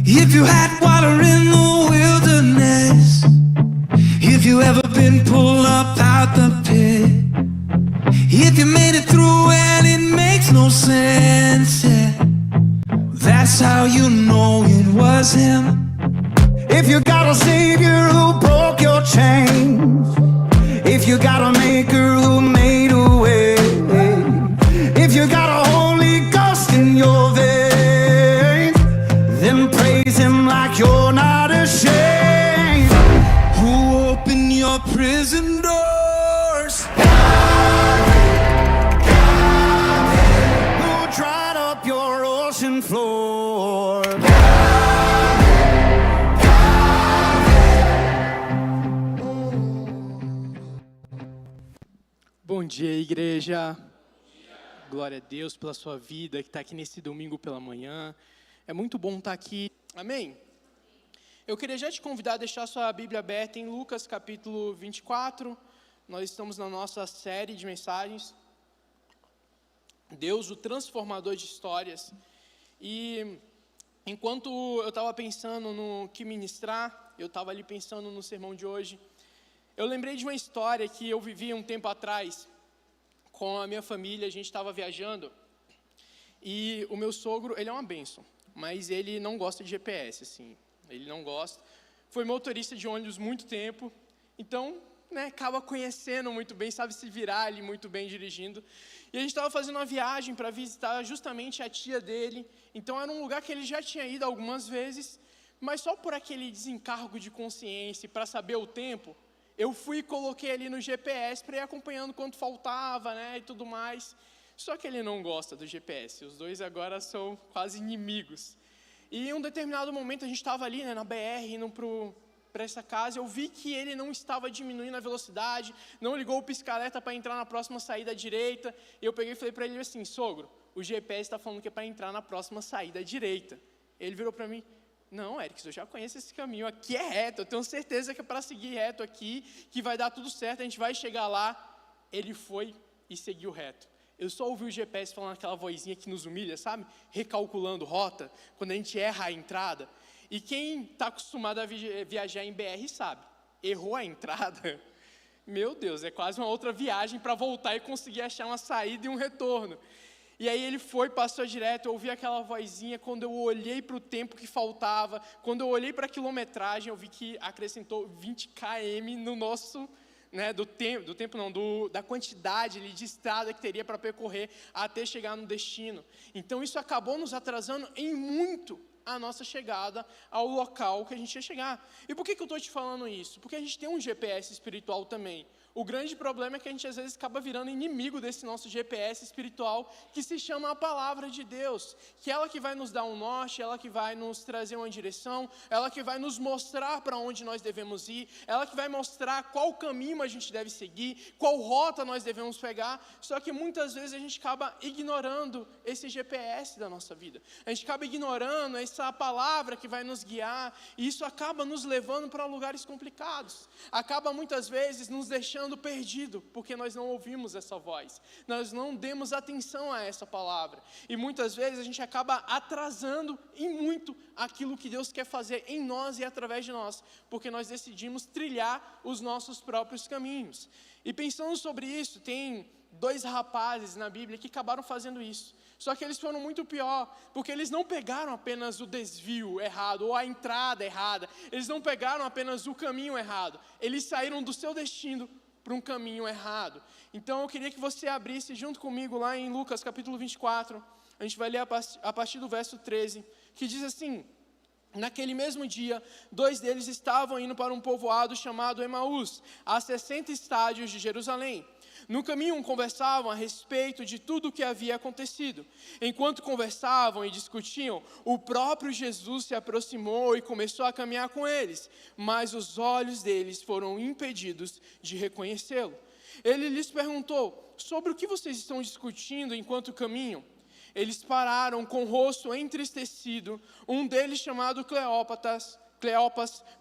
If you had water in the wilderness, if you ever been pulled up out the pit, if you made it through and it makes no sense, yeah, that's how you know it was him. If you got a savior who broke your chains, if you got a maker who made a way, if you got a Holy Ghost in your veins, then praise him like you're not ashamed. Who opened your prison doors? Who dried up your ocean floor? Bom dia, igreja. Glória a Deus pela sua vida que está aqui nesse domingo pela manhã. É muito bom estar aqui. Amém? Eu queria já te convidar a deixar sua Bíblia aberta em Lucas capítulo 24. Nós estamos na nossa série de mensagens. Deus, o transformador de histórias. E enquanto eu estava pensando no que ministrar, eu estava ali pensando no sermão de hoje, eu lembrei de uma história que eu vivi um tempo atrás com a minha família. A gente estava viajando e o meu sogro, ele é uma bênção, mas ele não gosta de GPS, assim, ele não gosta. Foi motorista de ônibus muito tempo, então, acaba conhecendo muito bem, sabe se virar ali muito bem dirigindo. E a gente estava fazendo uma viagem para visitar justamente a tia dele, então era um lugar que ele já tinha ido algumas vezes, mas só por aquele desencargo de consciência, para saber o tempo, eu fui e coloquei ali no GPS para ir acompanhando quanto faltava, e tudo mais. Só que ele não gosta do GPS, os dois agora são quase inimigos. E em um determinado momento a gente estava ali, na BR, indo para essa casa, eu vi que ele não estava diminuindo a velocidade, não ligou o pisca-alerta para entrar na próxima saída à direita. E eu peguei e falei para ele assim: sogro, o GPS está falando que é para entrar na próxima saída à direita. Ele virou para mim: não, Erickson, eu já conheço esse caminho, aqui é reto, eu tenho certeza que é para seguir reto aqui, que vai dar tudo certo, a gente vai chegar lá. Ele foi e seguiu reto. Eu só ouvi o GPS falando aquela vozinha que nos humilha, sabe? Recalculando rota, quando a gente erra a entrada. E quem está acostumado a viajar em BR sabe, errou a entrada, meu Deus, é quase uma outra viagem para voltar e conseguir achar uma saída e um retorno. E aí ele foi, passou direto, eu ouvi aquela vozinha. Quando eu olhei para o tempo que faltava, quando eu olhei para a quilometragem, eu vi que acrescentou 20 km no nosso, da quantidade de estrada que teria para percorrer até chegar no destino. Então isso acabou nos atrasando em muito a nossa chegada ao local que a gente ia chegar. E por que eu estou te falando isso? Porque a gente tem um GPS espiritual também. O grande problema é que a gente às vezes acaba virando inimigo desse nosso GPS espiritual, que se chama a palavra de Deus, que é ela que vai nos dar um norte, ela que vai nos trazer uma direção, ela que vai nos mostrar para onde nós devemos ir, ela que vai mostrar qual caminho a gente deve seguir, qual rota nós devemos pegar. Só que muitas vezes a gente acaba ignorando esse GPS da nossa vida, a gente acaba ignorando essa palavra que vai nos guiar, e isso acaba nos levando para lugares complicados, acaba muitas vezes nos deixando perdido, porque nós não ouvimos essa voz, nós não demos atenção a essa palavra, e muitas vezes a gente acaba atrasando em muito aquilo que Deus quer fazer em nós e através de nós, porque nós decidimos trilhar os nossos próprios caminhos. E pensando sobre isso, tem 2 rapazes na Bíblia que acabaram fazendo isso. Só que eles foram muito pior, porque eles não pegaram apenas o desvio errado, ou a entrada errada, eles não pegaram apenas o caminho errado, eles saíram do seu destino para um caminho errado. Então eu queria que você abrisse junto comigo lá em Lucas capítulo 24, a gente vai ler a partir do verso 13, que diz assim: naquele mesmo dia, 2 deles estavam indo para um povoado chamado Emaús, a 60 estádios de Jerusalém. No caminho conversavam a respeito de tudo o que havia acontecido. Enquanto conversavam e discutiam, o próprio Jesus se aproximou e começou a caminhar com eles, mas os olhos deles foram impedidos de reconhecê-lo. Ele lhes perguntou: sobre o que vocês estão discutindo enquanto caminham? Eles pararam com o rosto entristecido. Um deles, chamado Cleopas,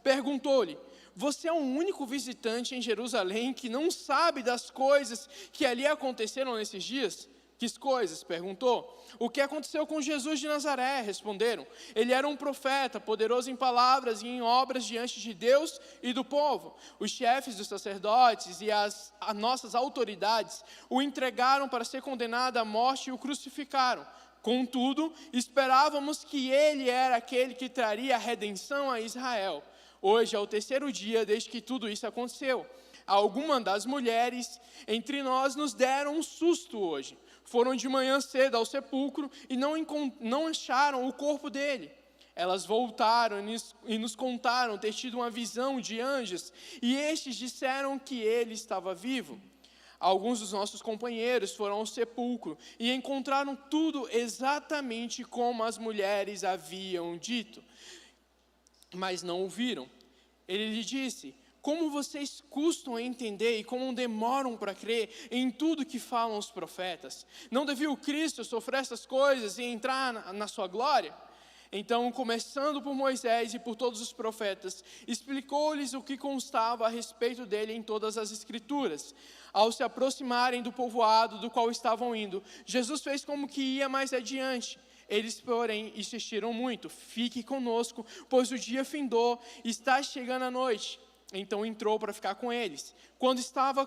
perguntou-lhe: Você é o único visitante em Jerusalém que não sabe das coisas que ali aconteceram nesses dias? Que coisas? Perguntou. O que aconteceu com Jesus de Nazaré? Responderam. Ele era um profeta, poderoso em palavras e em obras diante de Deus e do povo. Os chefes dos sacerdotes e as nossas autoridades o entregaram para ser condenado à morte e o crucificaram. Contudo, esperávamos que ele era aquele que traria a redenção a Israel. Hoje é o terceiro dia desde que tudo isso aconteceu. Algumas das mulheres entre nós nos deram um susto hoje. Foram de manhã cedo ao sepulcro e não acharam o corpo dele. Elas voltaram e nos contaram ter tido uma visão de anjos, e estes disseram que ele estava vivo. Alguns dos nossos companheiros foram ao sepulcro e encontraram tudo exatamente como as mulheres haviam dito, mas não o viram. Ele lhe disse: como vocês custam a entender e como demoram para crer em tudo que falam os profetas? Não devia o Cristo sofrer essas coisas e entrar na sua glória? Então, começando por Moisés e por todos os profetas, explicou-lhes o que constava a respeito dele em todas as Escrituras. Ao se aproximarem do povoado do qual estavam indo, Jesus fez como que ia mais adiante. Eles, porém, insistiram muito: fique conosco, pois o dia findou e está chegando a noite. Então entrou para ficar com eles. Quando estava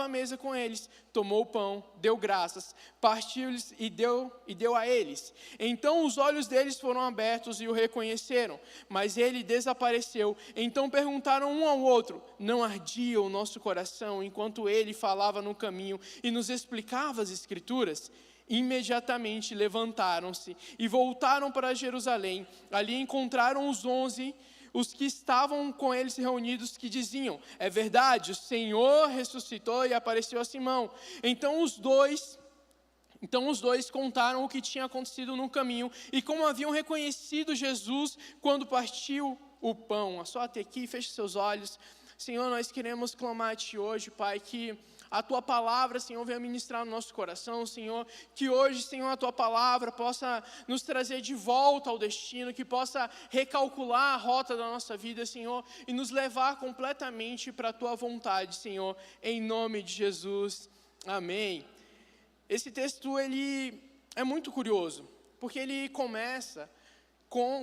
à mesa com eles, tomou o pão, deu graças, partiu-lhes e deu a eles. Então os olhos deles foram abertos e o reconheceram, mas ele desapareceu. Então perguntaram um ao outro: não ardia o nosso coração enquanto ele falava no caminho e nos explicava as Escrituras? Imediatamente levantaram-se e voltaram para Jerusalém. Ali encontraram os que estavam com eles reunidos, que diziam: é verdade, o Senhor ressuscitou e apareceu a Simão. Então os dois contaram o que tinha acontecido no caminho e como haviam reconhecido Jesus quando partiu o pão. Só até aqui, feche seus olhos. Senhor, nós queremos clamar a Ti hoje, Pai, que a Tua palavra, Senhor, venha ministrar no nosso coração, Senhor, que hoje, Senhor, a Tua palavra possa nos trazer de volta ao destino, que possa recalcular a rota da nossa vida, Senhor, e nos levar completamente para a Tua vontade, Senhor, em nome de Jesus, amém. Esse texto, ele é muito curioso, porque ele começa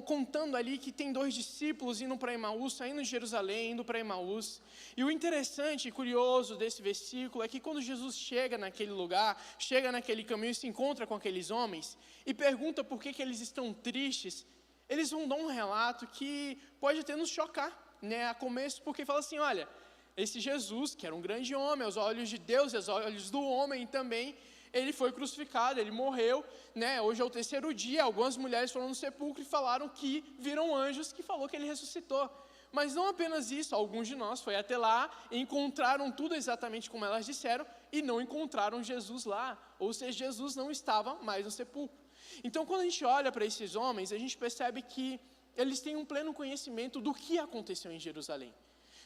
contando ali que tem 2 discípulos indo para Emaús, saindo de Jerusalém, indo para Emaús. E o interessante e curioso desse versículo é que quando Jesus chega naquele lugar, chega naquele caminho e se encontra com aqueles homens e pergunta por que eles estão tristes, eles vão dar um relato que pode até nos chocar, né, a começo, porque fala assim: olha, esse Jesus, que era um grande homem aos olhos de Deus e aos olhos do homem também, ele foi crucificado, ele morreu, né? Hoje é o terceiro dia. Algumas mulheres foram no sepulcro e falaram que viram anjos que falou que ele ressuscitou. Mas não apenas isso, alguns de nós foi até lá e encontraram tudo exatamente como elas disseram e não encontraram Jesus lá, ou seja, Jesus não estava mais no sepulcro. Então, quando a gente olha para esses homens, a gente percebe que eles têm um pleno conhecimento do que aconteceu em Jerusalém.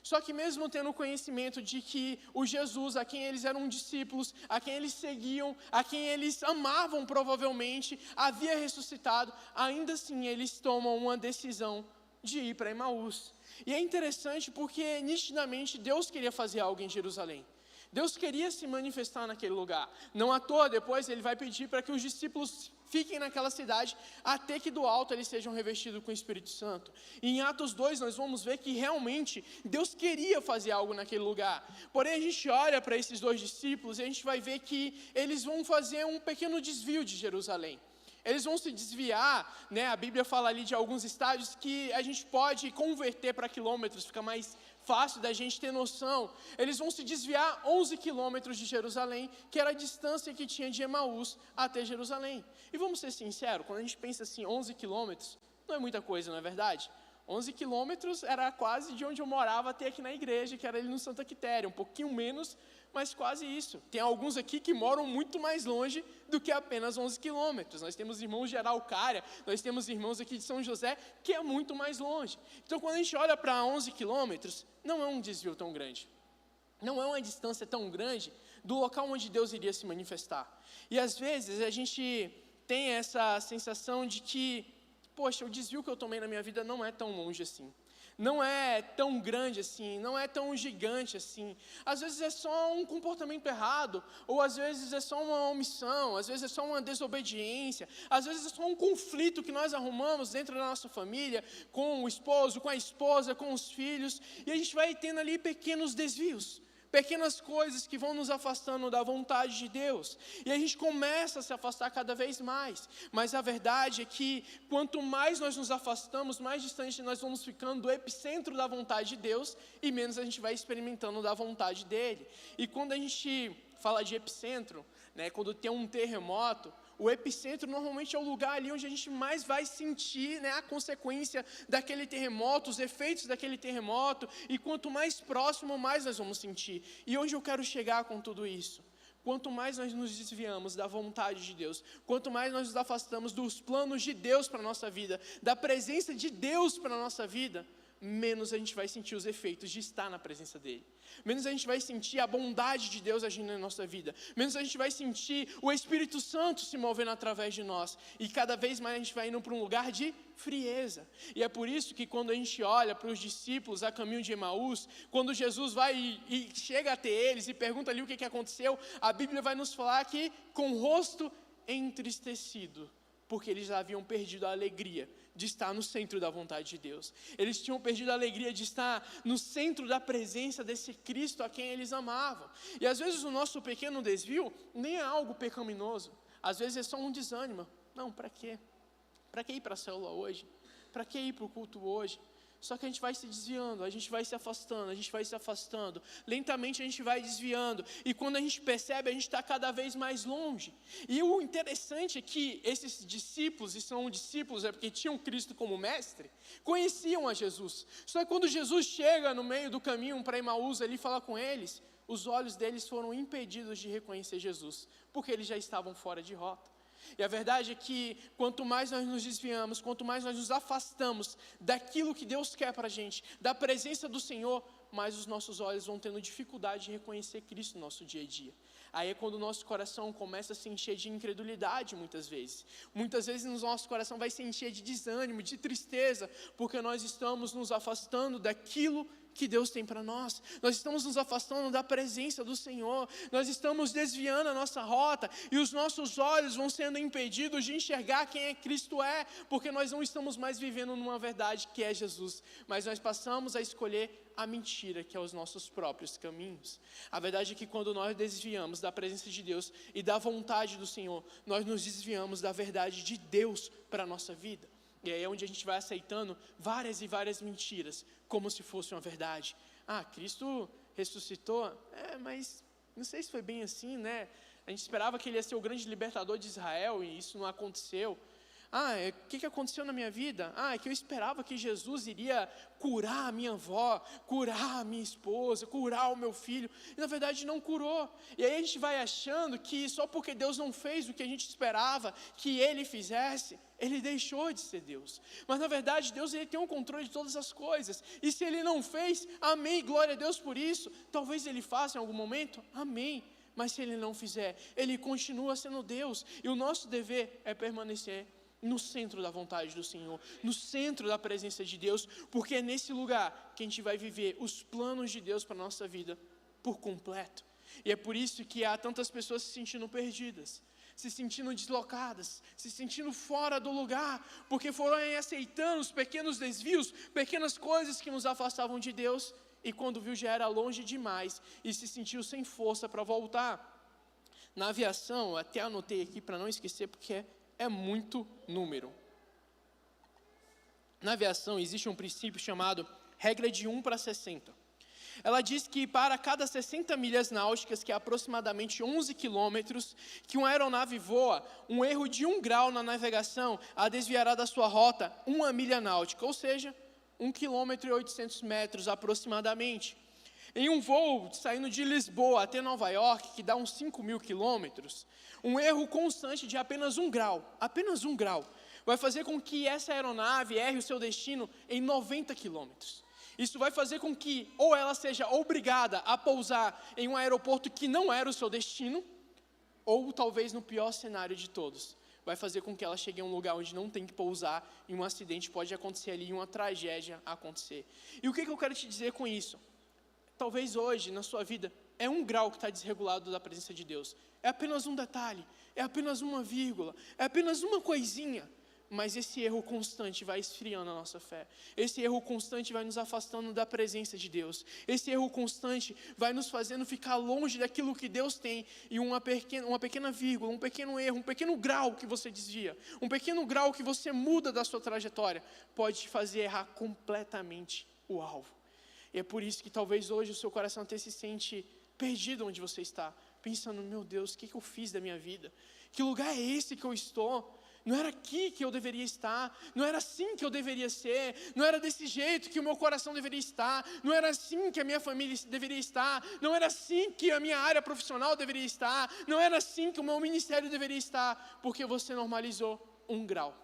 Só que mesmo tendo conhecimento de que o Jesus, a quem eles eram discípulos, a quem eles seguiam, a quem eles amavam provavelmente, havia ressuscitado, ainda assim eles tomam uma decisão de ir para Emaús. E é interessante porque nitidamente Deus queria fazer algo em Jerusalém. Deus queria se manifestar naquele lugar. Não à toa, depois ele vai pedir para que os discípulos fiquem naquela cidade até que do alto eles sejam revestidos com o Espírito Santo. E em Atos 2 nós vamos ver que realmente Deus queria fazer algo naquele lugar. Porém a gente olha para esses 2 discípulos e a gente vai ver que eles vão fazer um pequeno desvio de Jerusalém. Eles vão se desviar, né? A Bíblia fala ali de alguns estádios que a gente pode converter para quilômetros, fica mais fácil da gente ter noção. Eles vão se desviar 11 quilômetros de Jerusalém, que era a distância que tinha de Emaús até Jerusalém. E vamos ser sinceros, quando a gente pensa assim, 11 quilômetros, não é muita coisa, não é verdade? 11 quilômetros era quase de onde eu morava até aqui na igreja, que era ali no Santa Quitéria, um pouquinho menos, mas quase isso. Tem alguns aqui que moram muito mais longe do que apenas 11 quilômetros. Nós temos irmãos de Araucária, nós temos irmãos aqui de São José, que é muito mais longe. Então, quando a gente olha para 11 quilômetros, não é um desvio tão grande. Não é uma distância tão grande do local onde Deus iria se manifestar. E às vezes a gente tem essa sensação de que, poxa, o desvio que eu tomei na minha vida não é tão longe assim. não é tão grande assim, não é tão gigante assim. Às vezes é só um comportamento errado, ou às vezes é só uma omissão, às vezes é só uma desobediência, às vezes é só um conflito que nós arrumamos dentro da nossa família, com o esposo, com a esposa, com os filhos, e a gente vai tendo ali pequenos desvios, pequenas coisas que vão nos afastando da vontade de Deus, e a gente começa a se afastar cada vez mais, mas a verdade é que quanto mais nós nos afastamos, mais distante nós vamos ficando do epicentro da vontade de Deus, e menos a gente vai experimentando da vontade dEle. E quando a gente fala de epicentro, quando tem um terremoto, o epicentro normalmente é o lugar ali onde a gente mais vai sentir, a consequência daquele terremoto, os efeitos daquele terremoto, e quanto mais próximo, mais nós vamos sentir. E onde eu quero chegar com tudo isso? Quanto mais nós nos desviamos da vontade de Deus, quanto mais nós nos afastamos dos planos de Deus para a nossa vida, da presença de Deus para a nossa vida, menos a gente vai sentir os efeitos de estar na presença dEle. Menos a gente vai sentir a bondade de Deus agindo na nossa vida. Menos a gente vai sentir o Espírito Santo se movendo através de nós. E cada vez mais a gente vai indo para um lugar de frieza. E é por isso que quando a gente olha para os discípulos a caminho de Emaús, quando Jesus vai e chega até eles e pergunta ali o que aconteceu, a Bíblia vai nos falar que com o rosto entristecido, porque eles haviam perdido a alegria de estar no centro da vontade de Deus. Eles tinham perdido a alegria de estar no centro da presença desse Cristo a quem eles amavam. E às vezes o nosso pequeno desvio nem é algo pecaminoso. Às vezes é só um desânimo. Não, para quê? Para que ir para a célula hoje? Para que ir para o culto hoje? Só que a gente vai se desviando, a gente vai se afastando, lentamente a gente vai desviando, e quando a gente percebe, a gente está cada vez mais longe. E o interessante é que esses discípulos, e são discípulos porque tinham Cristo como mestre, conheciam a Jesus. Só que quando Jesus chega no meio do caminho para Emaús ali falar com eles, os olhos deles foram impedidos de reconhecer Jesus, porque eles já estavam fora de rota. E a verdade é que quanto mais nós nos desviamos, quanto mais nós nos afastamos daquilo que Deus quer para a gente, da presença do Senhor, mais os nossos olhos vão tendo dificuldade de reconhecer Cristo no nosso dia a dia. Aí é quando o nosso coração começa a se encher de incredulidade muitas vezes. Muitas vezes o nosso coração vai se encher de desânimo, de tristeza, porque nós estamos nos afastando daquilo que Deus tem para nós. Nós estamos nos afastando da presença do Senhor. Nós estamos desviando a nossa rota e os nossos olhos vão sendo impedidos de enxergar quem é Cristo porque nós não estamos mais vivendo numa verdade que é Jesus, mas nós passamos a escolher a mentira, que é os nossos próprios caminhos. A verdade é que quando nós desviamos da presença de Deus e da vontade do Senhor, nós nos desviamos da verdade de Deus para a nossa vida. E aí é onde a gente vai aceitando várias e várias mentiras, como se fosse uma verdade. Cristo ressuscitou, mas não sei se foi bem assim, A gente esperava que ele ia ser o grande libertador de Israel e isso não aconteceu. O que aconteceu na minha vida? É que eu esperava que Jesus iria curar a minha avó, curar a minha esposa, curar o meu filho, e na verdade não curou. E aí a gente vai achando que só porque Deus não fez o que a gente esperava que Ele fizesse, Ele deixou de ser Deus. Mas na verdade Deus ele tem o controle de todas as coisas, e se Ele não fez, amém, glória a Deus por isso. Talvez Ele faça em algum momento, amém. Mas se Ele não fizer, Ele continua sendo Deus, e o nosso dever é permanecer no centro da vontade do Senhor, no centro da presença de Deus, porque é nesse lugar que a gente vai viver os planos de Deus para a nossa vida por completo. E é por isso que há tantas pessoas se sentindo perdidas, se sentindo deslocadas, se sentindo fora do lugar, porque foram aceitando os pequenos desvios, pequenas coisas que nos afastavam de Deus, e quando viu já era longe demais, e se sentiu sem força para voltar. Na aviação, eu até anotei aqui para não esquecer, porque é muito número. Na aviação existe um princípio chamado regra de 1:60. Ela diz que para cada 60 milhas náuticas, que é aproximadamente 11 quilômetros, que uma aeronave voa, um erro de 1 grau na navegação a desviará da sua rota 1 milha náutica, ou seja, 1,8 km aproximadamente. Em um voo saindo de Lisboa até Nova York, que dá uns 5.000 quilômetros, um erro constante de apenas 1 grau, vai fazer com que essa aeronave erre o seu destino em 90 quilômetros. Isso vai fazer com que ou ela seja obrigada a pousar em um aeroporto que não era o seu destino, ou talvez no pior cenário de todos, vai fazer com que ela chegue a um lugar onde não tem que pousar, e um acidente pode acontecer ali, e uma tragédia acontecer. E o que eu quero te dizer com isso? Talvez hoje, na sua vida, é um grau que está desregulado da presença de Deus. É apenas um detalhe, é apenas uma vírgula, é apenas uma coisinha. Mas esse erro constante vai esfriando a nossa fé. Esse erro constante vai nos afastando da presença de Deus. Esse erro constante vai nos fazendo ficar longe daquilo que Deus tem. E uma pequena vírgula, um pequeno erro, um pequeno grau que você desvia, um pequeno grau que você muda da sua trajetória, pode te fazer errar completamente o alvo. E é por isso que talvez hoje o seu coração até se sente perdido onde você está, pensando, meu Deus, o que eu fiz da minha vida? Que lugar é esse que eu estou? Não era aqui que eu deveria estar, não era assim que eu deveria ser, não era desse jeito que o meu coração deveria estar, não era assim que a minha família deveria estar, não era assim que a minha área profissional deveria estar, não era assim que o meu ministério deveria estar, porque você normalizou um grau,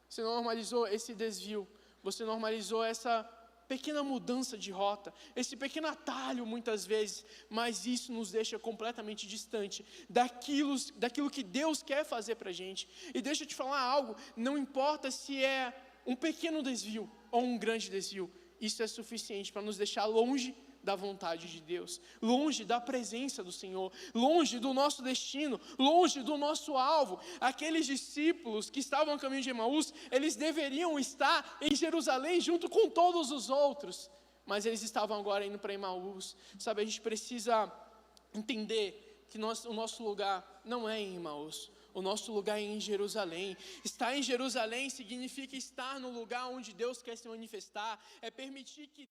você normalizou esse desvio, você normalizou essa pequena mudança de rota, esse pequeno atalho muitas vezes, mas isso nos deixa completamente distante daquilo que Deus quer fazer para a gente. E deixa eu te falar algo, não importa se é um pequeno desvio ou um grande desvio, isso é suficiente para nos deixar longe da vontade de Deus, longe da presença do Senhor, longe do nosso destino, longe do nosso alvo. Aqueles discípulos que estavam a caminho de Emaús, eles deveriam estar em Jerusalém junto com todos os outros, mas eles estavam agora indo para Emaús. Sabe, a gente precisa entender que o nosso lugar não é em Emaús. O nosso lugar é em Jerusalém. Estar em Jerusalém significa estar no lugar onde Deus quer se manifestar, é permitir que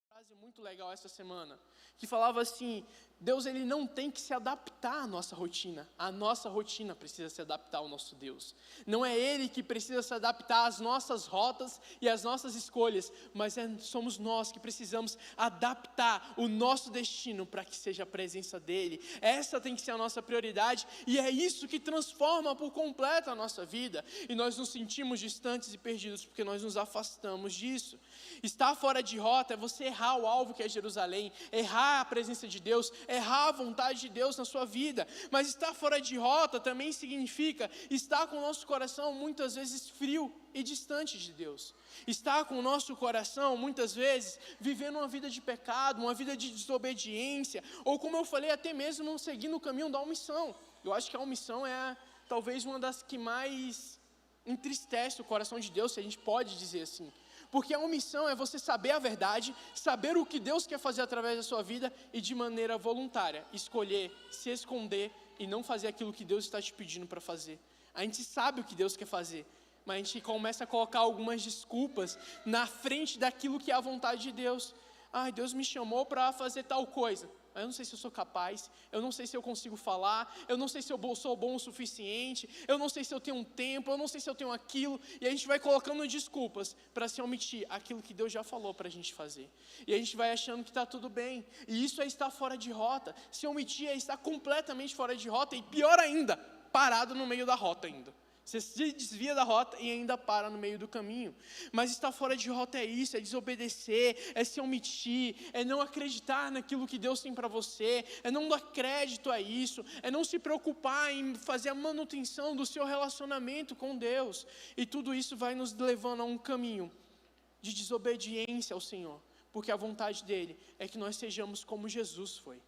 frase muito legal essa semana, que falava assim, Deus ele não tem que se adaptar à nossa rotina, a nossa rotina precisa se adaptar ao nosso Deus. Não é Ele que precisa se adaptar às nossas rotas e às nossas escolhas, mas somos nós que precisamos adaptar o nosso destino para que seja a presença dEle. Essa tem que ser a nossa prioridade e é isso que transforma por completo a nossa vida. E nós nos sentimos distantes e perdidos porque nós nos afastamos disso. Estar fora de rota é você errar o alvo que é Jerusalém, errar a presença de Deus, errar a vontade de Deus na sua vida. Mas estar fora de rota também significa estar com o nosso coração muitas vezes frio e distante de Deus. Estar com o nosso coração muitas vezes vivendo uma vida de pecado, uma vida de desobediência, ou como eu falei, até mesmo não seguindo o caminho da omissão. Eu acho que a omissão é talvez uma das que mais entristece o coração de Deus, se a gente pode dizer assim. Porque a omissão é você saber a verdade, saber o que Deus quer fazer através da sua vida e de maneira voluntária, escolher se esconder e não fazer aquilo que Deus está te pedindo para fazer. A gente sabe o que Deus quer fazer, mas a gente começa a colocar algumas desculpas na frente daquilo que é a vontade de Deus. Deus me chamou para fazer tal coisa. Eu não sei se eu sou capaz, eu não sei se eu consigo falar, eu não sei se eu sou bom o suficiente, eu não sei se eu tenho um tempo, eu não sei se eu tenho aquilo, e a gente vai colocando desculpas para se omitir aquilo que Deus já falou para a gente fazer. E a gente vai achando que está tudo bem, e isso é estar fora de rota. Se omitir é estar completamente fora de rota, e pior ainda, parado no meio da rota ainda. Você se desvia da rota e ainda para no meio do caminho. Mas estar fora de rota é isso, é desobedecer, é se omitir, é não acreditar naquilo que Deus tem para você, é não dar crédito a isso, é não se preocupar em fazer a manutenção do seu relacionamento com Deus. E tudo isso vai nos levando a um caminho de desobediência ao Senhor, porque a vontade dEle é que nós sejamos como Jesus foi.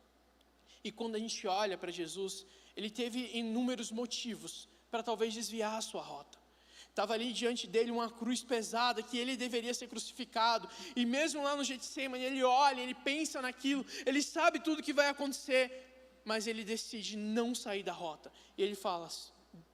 E quando a gente olha para Jesus, Ele teve inúmeros motivos para talvez desviar a sua rota. Estava ali diante dele uma cruz pesada, que ele deveria ser crucificado, e mesmo lá no Getsemane, ele olha, ele pensa naquilo, ele sabe tudo que vai acontecer, mas ele decide não sair da rota, e ele fala,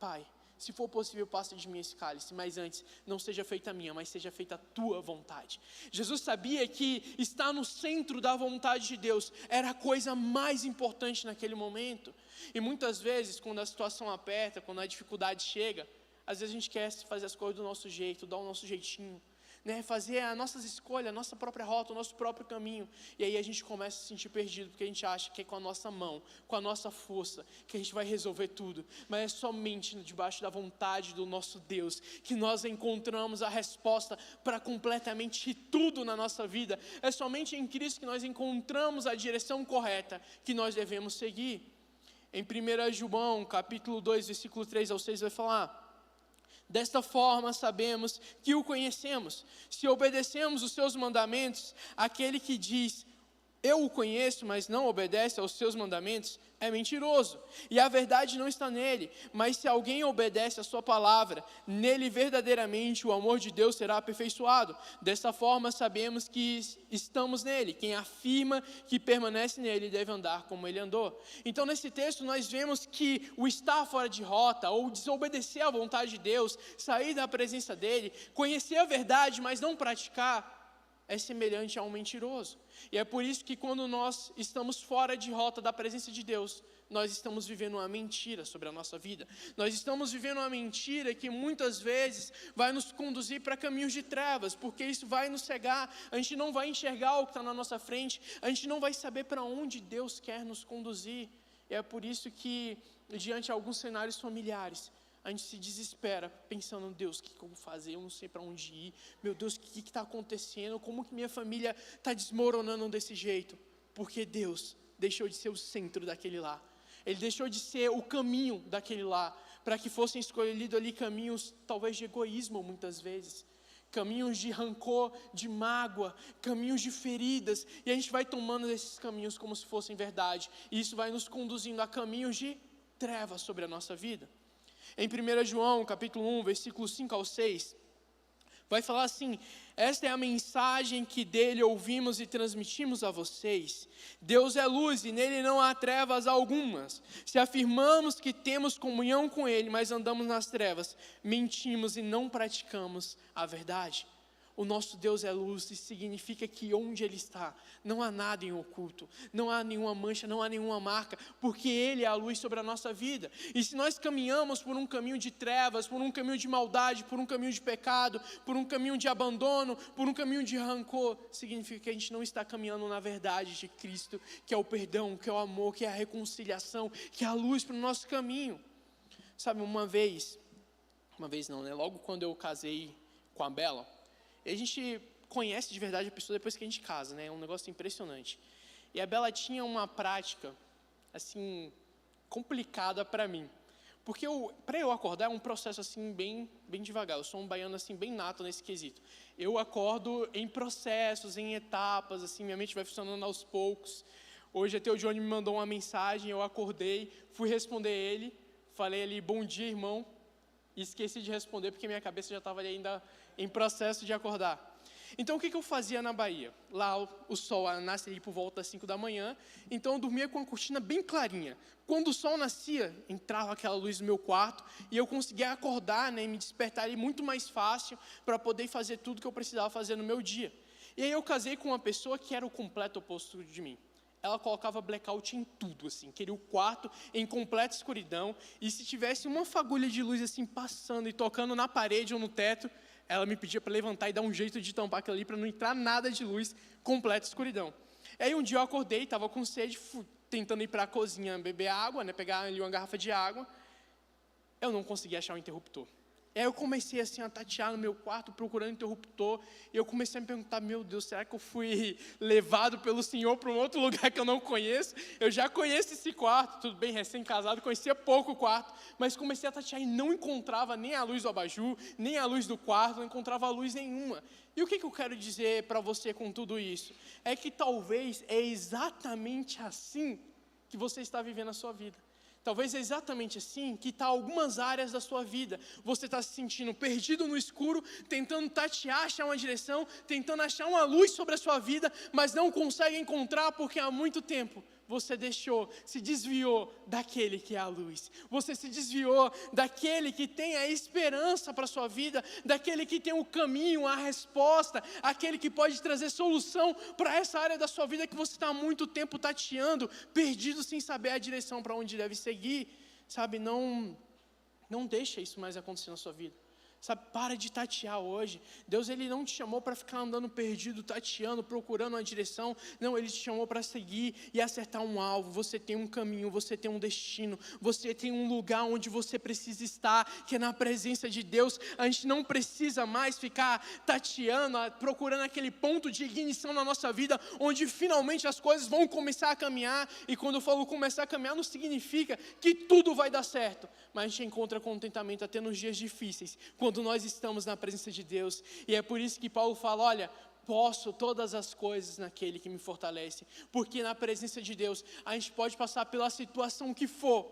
Pai, se for possível, passa de mim esse cálice, mas antes, não seja feita a minha, mas seja feita a tua vontade. Jesus sabia que estar no centro da vontade de Deus era a coisa mais importante naquele momento. E muitas vezes, quando a situação aperta, quando a dificuldade chega, às vezes a gente quer fazer as coisas do nosso jeito, dar o nosso jeitinho, né? Fazer as nossas escolhas, a nossa própria rota, o nosso próprio caminho. E aí a gente começa a se sentir perdido, porque a gente acha que é com a nossa mão, com a nossa força, que a gente vai resolver tudo. Mas é somente debaixo da vontade do nosso Deus que nós encontramos a resposta para completamente tudo na nossa vida. É somente em Cristo que nós encontramos a direção correta que nós devemos seguir. Em 1 João, capítulo 2, versículo 3 ao 6, vai falar: Desta forma, sabemos que o conhecemos, se obedecemos os seus mandamentos. Aquele que diz, eu o conheço, mas não obedece aos seus mandamentos, é mentiroso, e a verdade não está nele. Mas se alguém obedece a sua palavra, nele verdadeiramente o amor de Deus será aperfeiçoado. Desta forma, sabemos que estamos nele. Quem afirma que permanece nele deve andar como ele andou. Então, nesse texto, nós vemos que o estar fora de rota, ou desobedecer à vontade de Deus, sair da presença dele, conhecer a verdade, mas não praticar, é semelhante a um mentiroso. E é por isso que quando nós estamos fora de rota da presença de Deus, nós estamos vivendo uma mentira sobre a nossa vida. Nós estamos vivendo uma mentira que muitas vezes vai nos conduzir para caminhos de trevas, porque isso vai nos cegar, a gente não vai enxergar o que está na nossa frente, a gente não vai saber para onde Deus quer nos conduzir. E é por isso que, diante de alguns cenários familiares, a gente se desespera, pensando, Deus, o que eu vou fazer? Eu não sei para onde ir. Meu Deus, o que está acontecendo? Como que minha família está desmoronando desse jeito? Porque Deus deixou de ser o centro daquele lá. Ele deixou de ser o caminho daquele lá, para que fossem escolhidos ali caminhos, talvez de egoísmo, muitas vezes. Caminhos de rancor, de mágoa, caminhos de feridas. E a gente vai tomando esses caminhos como se fossem verdade. E isso vai nos conduzindo a caminhos de trevas sobre a nossa vida. Em 1 João, capítulo 1, versículos 5 ao 6, vai falar assim: esta é a mensagem que dele ouvimos e transmitimos a vocês. Deus é luz e nele não há trevas algumas. Se afirmamos que temos comunhão com ele, mas andamos nas trevas, mentimos e não praticamos a verdade. O nosso Deus é luz, e significa que onde Ele está, não há nada em oculto, não há nenhuma mancha, não há nenhuma marca, porque Ele é a luz sobre a nossa vida. E se nós caminhamos por um caminho de trevas, por um caminho de maldade, por um caminho de pecado, por um caminho de abandono, por um caminho de rancor, significa que a gente não está caminhando na verdade de Cristo, que é o perdão, que é o amor, que é a reconciliação, que é a luz para o nosso caminho. Sabe, uma vez não, né? Logo quando eu casei com a Bela, a gente conhece de verdade a pessoa depois que a gente casa, né? É um negócio impressionante. E a Bela tinha uma prática, assim, complicada para mim. Porque para eu acordar é um processo, assim, bem devagar. Eu sou um baiano, assim, bem nato nesse quesito. Eu acordo em processos, em etapas, assim, minha mente vai funcionando aos poucos. Hoje até o Johnny me mandou uma mensagem, eu acordei, fui responder ele, falei ali, bom dia, irmão, e esqueci de responder porque minha cabeça já estava ali ainda em processo de acordar. Então, o que eu fazia na Bahia? Lá o sol nasce ali por volta das 5 da manhã, então eu dormia com a cortina bem clarinha. Quando o sol nascia, entrava aquela luz no meu quarto e eu conseguia acordar, né, e me despertar ali muito mais fácil para poder fazer tudo que eu precisava fazer no meu dia. E aí eu casei com uma pessoa que era o completo oposto de mim. Ela colocava blackout em tudo, assim, queria o quarto em completa escuridão, e se tivesse uma fagulha de luz assim passando e tocando na parede ou no teto, ela me pedia para levantar e dar um jeito de tampar aquilo ali para não entrar nada de luz, completa escuridão. Aí um dia eu acordei, estava com sede, tentando ir para a cozinha beber água, né, pegar ali uma garrafa de água, eu não conseguia achar o interruptor. Aí eu comecei assim a tatear no meu quarto, procurando interruptor, e eu comecei a me perguntar, meu Deus, será que eu fui levado pelo Senhor para um outro lugar que eu não conheço? Eu já conheço esse quarto, tudo bem, recém-casado, conhecia pouco o quarto, mas comecei a tatear e não encontrava nem a luz do abajur, nem a luz do quarto, não encontrava luz nenhuma. E o que eu quero dizer para você com tudo isso? É que talvez é exatamente assim que você está vivendo a sua vida. Talvez é exatamente assim que está algumas áreas da sua vida. Você está se sentindo perdido no escuro, tentando tatear, achar uma direção, tentando achar uma luz sobre a sua vida, mas não consegue encontrar porque há muito tempo você se desviou daquele que é a luz. Você se desviou daquele que tem a esperança para a sua vida, daquele que tem o caminho, a resposta, aquele que pode trazer solução para essa área da sua vida que você está há muito tempo tateando, perdido sem saber a direção para onde deve seguir. Sabe, não deixa isso mais acontecer na sua vida. Sabe, para de tatear hoje. Deus, Ele não te chamou para ficar andando perdido, tateando, procurando uma direção. Não, Ele te chamou para seguir e acertar um alvo. Você tem um caminho, você tem um destino, você tem um lugar onde você precisa estar, que é na presença de Deus. A gente não precisa mais ficar tateando, procurando aquele ponto de ignição na nossa vida, onde finalmente as coisas vão começar a caminhar. E quando eu falo começar a caminhar, não significa que tudo vai dar certo, mas a gente encontra contentamento até nos dias difíceis, quando nós estamos na presença de Deus. E é por isso que Paulo fala, olha, posso todas as coisas naquele que me fortalece, porque na presença de Deus, a gente pode passar pela situação que for,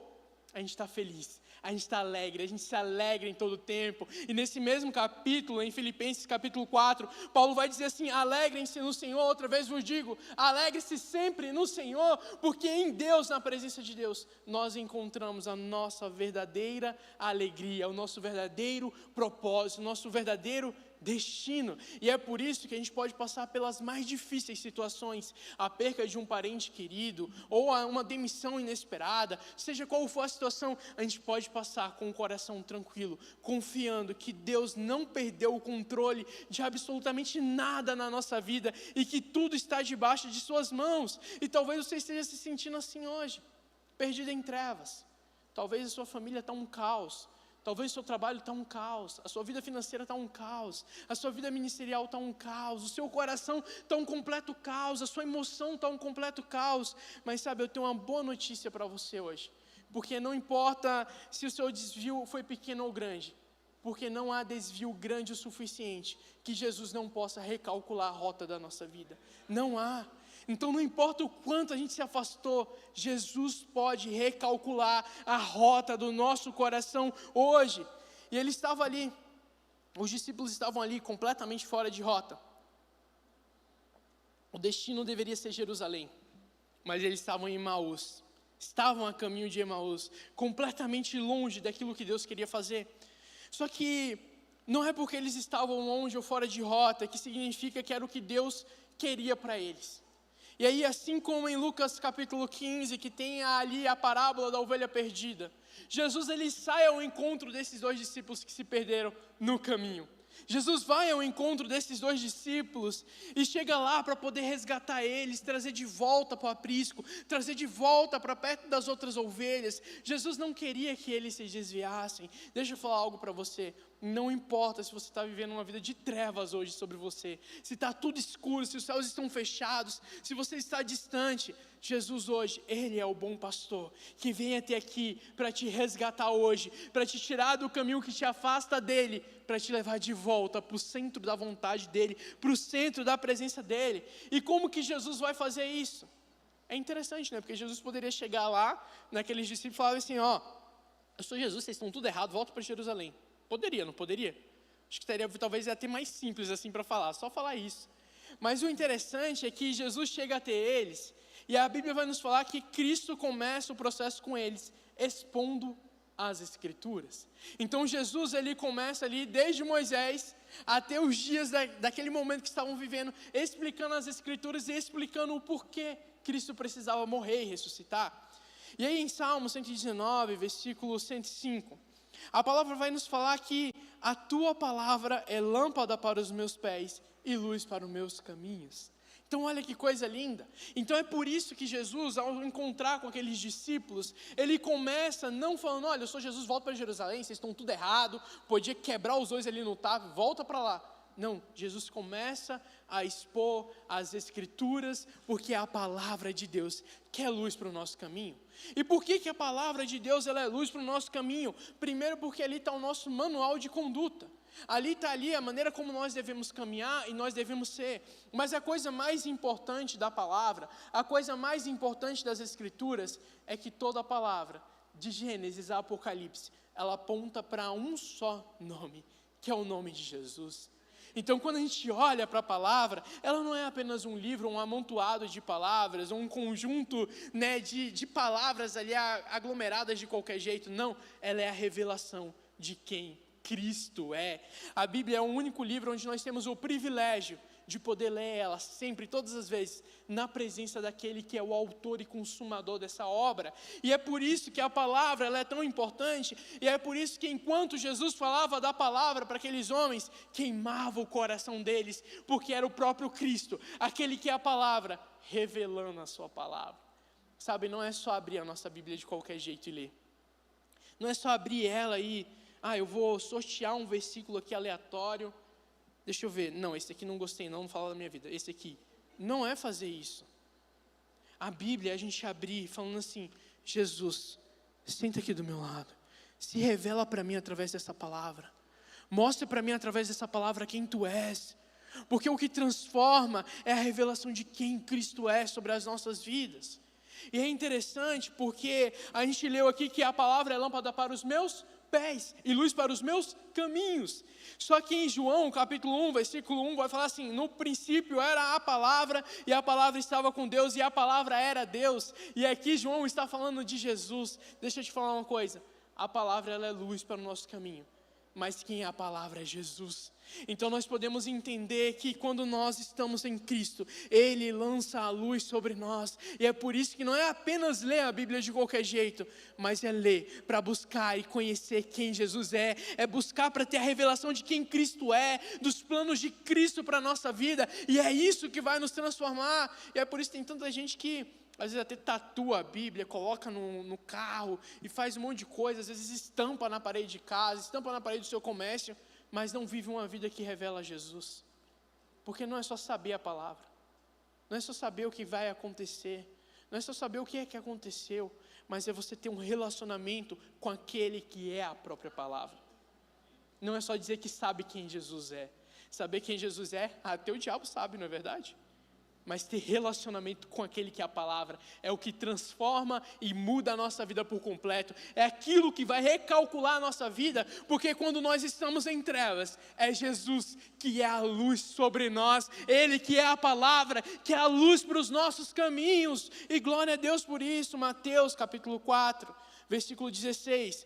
a gente está feliz, a gente está alegre, a gente se alegra em todo o tempo. E nesse mesmo capítulo, em Filipenses capítulo 4, Paulo vai dizer assim, alegrem-se no Senhor, outra vez vos digo, alegre-se sempre no Senhor, porque em Deus, na presença de Deus, nós encontramos a nossa verdadeira alegria, o nosso verdadeiro propósito, o nosso verdadeiro destino. E é por isso que a gente pode passar pelas mais difíceis situações, a perca de um parente querido, ou uma demissão inesperada, seja qual for a situação, a gente pode passar com o coração tranquilo, confiando que Deus não perdeu o controle de absolutamente nada na nossa vida, e que tudo está debaixo de suas mãos. E talvez você esteja se sentindo assim hoje, perdido em trevas. Talvez a sua família está um caos. Talvez o seu trabalho está um caos, a sua vida financeira está um caos, a sua vida ministerial está um caos, o seu coração está um completo caos, a sua emoção está um completo caos. Mas sabe, eu tenho uma boa notícia para você hoje, porque não importa se o seu desvio foi pequeno ou grande, porque não há desvio grande o suficiente que Jesus não possa recalcular a rota da nossa vida, não há. Então não importa o quanto a gente se afastou, Jesus pode recalcular a rota do nosso coração hoje. E ele estava ali, os discípulos estavam ali completamente fora de rota. O destino deveria ser Jerusalém, mas eles estavam em Emaús, estavam a caminho de Emaús, completamente longe daquilo que Deus queria fazer. Só que não é porque eles estavam longe ou fora de rota que significa que era o que Deus queria para eles. E aí, assim como em Lucas capítulo 15, que tem ali a parábola da ovelha perdida, Jesus ele sai ao encontro desses dois discípulos que se perderam no caminho. Jesus vai ao encontro desses dois discípulos e chega lá para poder resgatar eles, trazer de volta para o aprisco, trazer de volta para perto das outras ovelhas. Jesus não queria que eles se desviassem. Deixa eu falar algo para você. Não importa se você está vivendo uma vida de trevas hoje sobre você, se está tudo escuro, se os céus estão fechados, se você está distante, Jesus hoje, Ele é o bom pastor, que vem até aqui para te resgatar hoje, para te tirar do caminho que te afasta dEle, para te levar de volta para o centro da vontade dEle, para o centro da presença dEle. E como que Jesus vai fazer isso? É interessante, né? Porque Jesus poderia chegar lá, naqueles discípulos e falar assim, ó, eu sou Jesus, vocês estão tudo errado, volta para Jerusalém. Poderia, não poderia? Acho que seria talvez até mais simples assim para falar, só falar isso. Mas o interessante é que Jesus chega até eles, e a Bíblia vai nos falar que Cristo começa o processo com eles, expondo as Escrituras. Então Jesus ele começa ali desde Moisés até os dias daquele momento que estavam vivendo, explicando as Escrituras e explicando o porquê Cristo precisava morrer e ressuscitar. E aí em Salmo 119, versículo 105, a palavra vai nos falar que a tua palavra é lâmpada para os meus pés e luz para os meus caminhos. Então olha que coisa linda. Então é por isso que Jesus, ao encontrar com aqueles discípulos, ele começa não falando, olha, eu sou Jesus, volta para Jerusalém, vocês estão tudo errado, podia quebrar os dois ali no tapa, volta para lá. Não, Jesus começa a expor as Escrituras, porque é a palavra de Deus que é luz para o nosso caminho. E por que a palavra de Deus ela é luz para o nosso caminho? Primeiro porque ali está o nosso manual de conduta. Ali está a maneira como nós devemos caminhar e nós devemos ser. Mas a coisa mais importante da palavra, a coisa mais importante das Escrituras, é que toda a palavra, de Gênesis a Apocalipse, ela aponta para um só nome, que é o nome de Jesus. Então, quando a gente olha para a palavra, ela não é apenas um livro, um amontoado de palavras, ou um conjunto, né, de palavras ali aglomeradas de qualquer jeito. Não, ela é a revelação de quem Cristo é. A Bíblia é o único livro onde nós temos o privilégio de poder ler ela sempre, todas as vezes, na presença daquele que é o autor e consumador dessa obra. E é por isso que a palavra ela é tão importante, e é por isso que enquanto Jesus falava da palavra para aqueles homens, queimava o coração deles, porque era o próprio Cristo, aquele que é a palavra, revelando a sua palavra. Sabe, não é só abrir a nossa Bíblia de qualquer jeito e ler. Não é só abrir ela e, eu vou sortear um versículo aqui aleatório. Deixa eu ver, não, esse aqui não gostei não fala da minha vida, esse aqui. Não é fazer isso. A Bíblia é a gente abrir falando assim, Jesus, senta aqui do meu lado. Se revela para mim através dessa palavra. Mostra para mim através dessa palavra quem Tu és. Porque o que transforma é a revelação de quem Cristo é sobre as nossas vidas. E é interessante porque a gente leu aqui que a palavra é lâmpada para os meus pés e luz para os meus caminhos. Só que em João, capítulo 1, versículo 1, vai falar assim, no princípio era a palavra, e a palavra estava com Deus, e a palavra era Deus. E aqui João está falando de Jesus. Deixa eu te falar uma coisa, a palavra ela é luz para o nosso caminho, mas quem é a palavra é Jesus. Então nós podemos entender que quando nós estamos em Cristo, Ele lança a luz sobre nós, e é por isso que não é apenas ler a Bíblia de qualquer jeito, mas é ler para buscar e conhecer quem Jesus é buscar para ter a revelação de quem Cristo é, dos planos de Cristo para a nossa vida, e é isso que vai nos transformar. E é por isso que tem tanta gente que às vezes até tatua a Bíblia, coloca no carro e faz um monte de coisa, às vezes estampa na parede de casa, estampa na parede do seu comércio, mas não vive uma vida que revela Jesus. Porque não é só saber a palavra, não é só saber o que vai acontecer, não é só saber o que é que aconteceu, mas é você ter um relacionamento com aquele que é a própria palavra. Não é só dizer que sabe quem Jesus é. Saber quem Jesus é, até o diabo sabe, não é verdade? Mas ter relacionamento com aquele que é a palavra é o que transforma e muda a nossa vida por completo. É aquilo que vai recalcular a nossa vida, porque quando nós estamos em trevas, é Jesus que é a luz sobre nós, Ele que é a palavra, que é a luz para os nossos caminhos. E glória a Deus por isso. Mateus capítulo 4, versículo 16.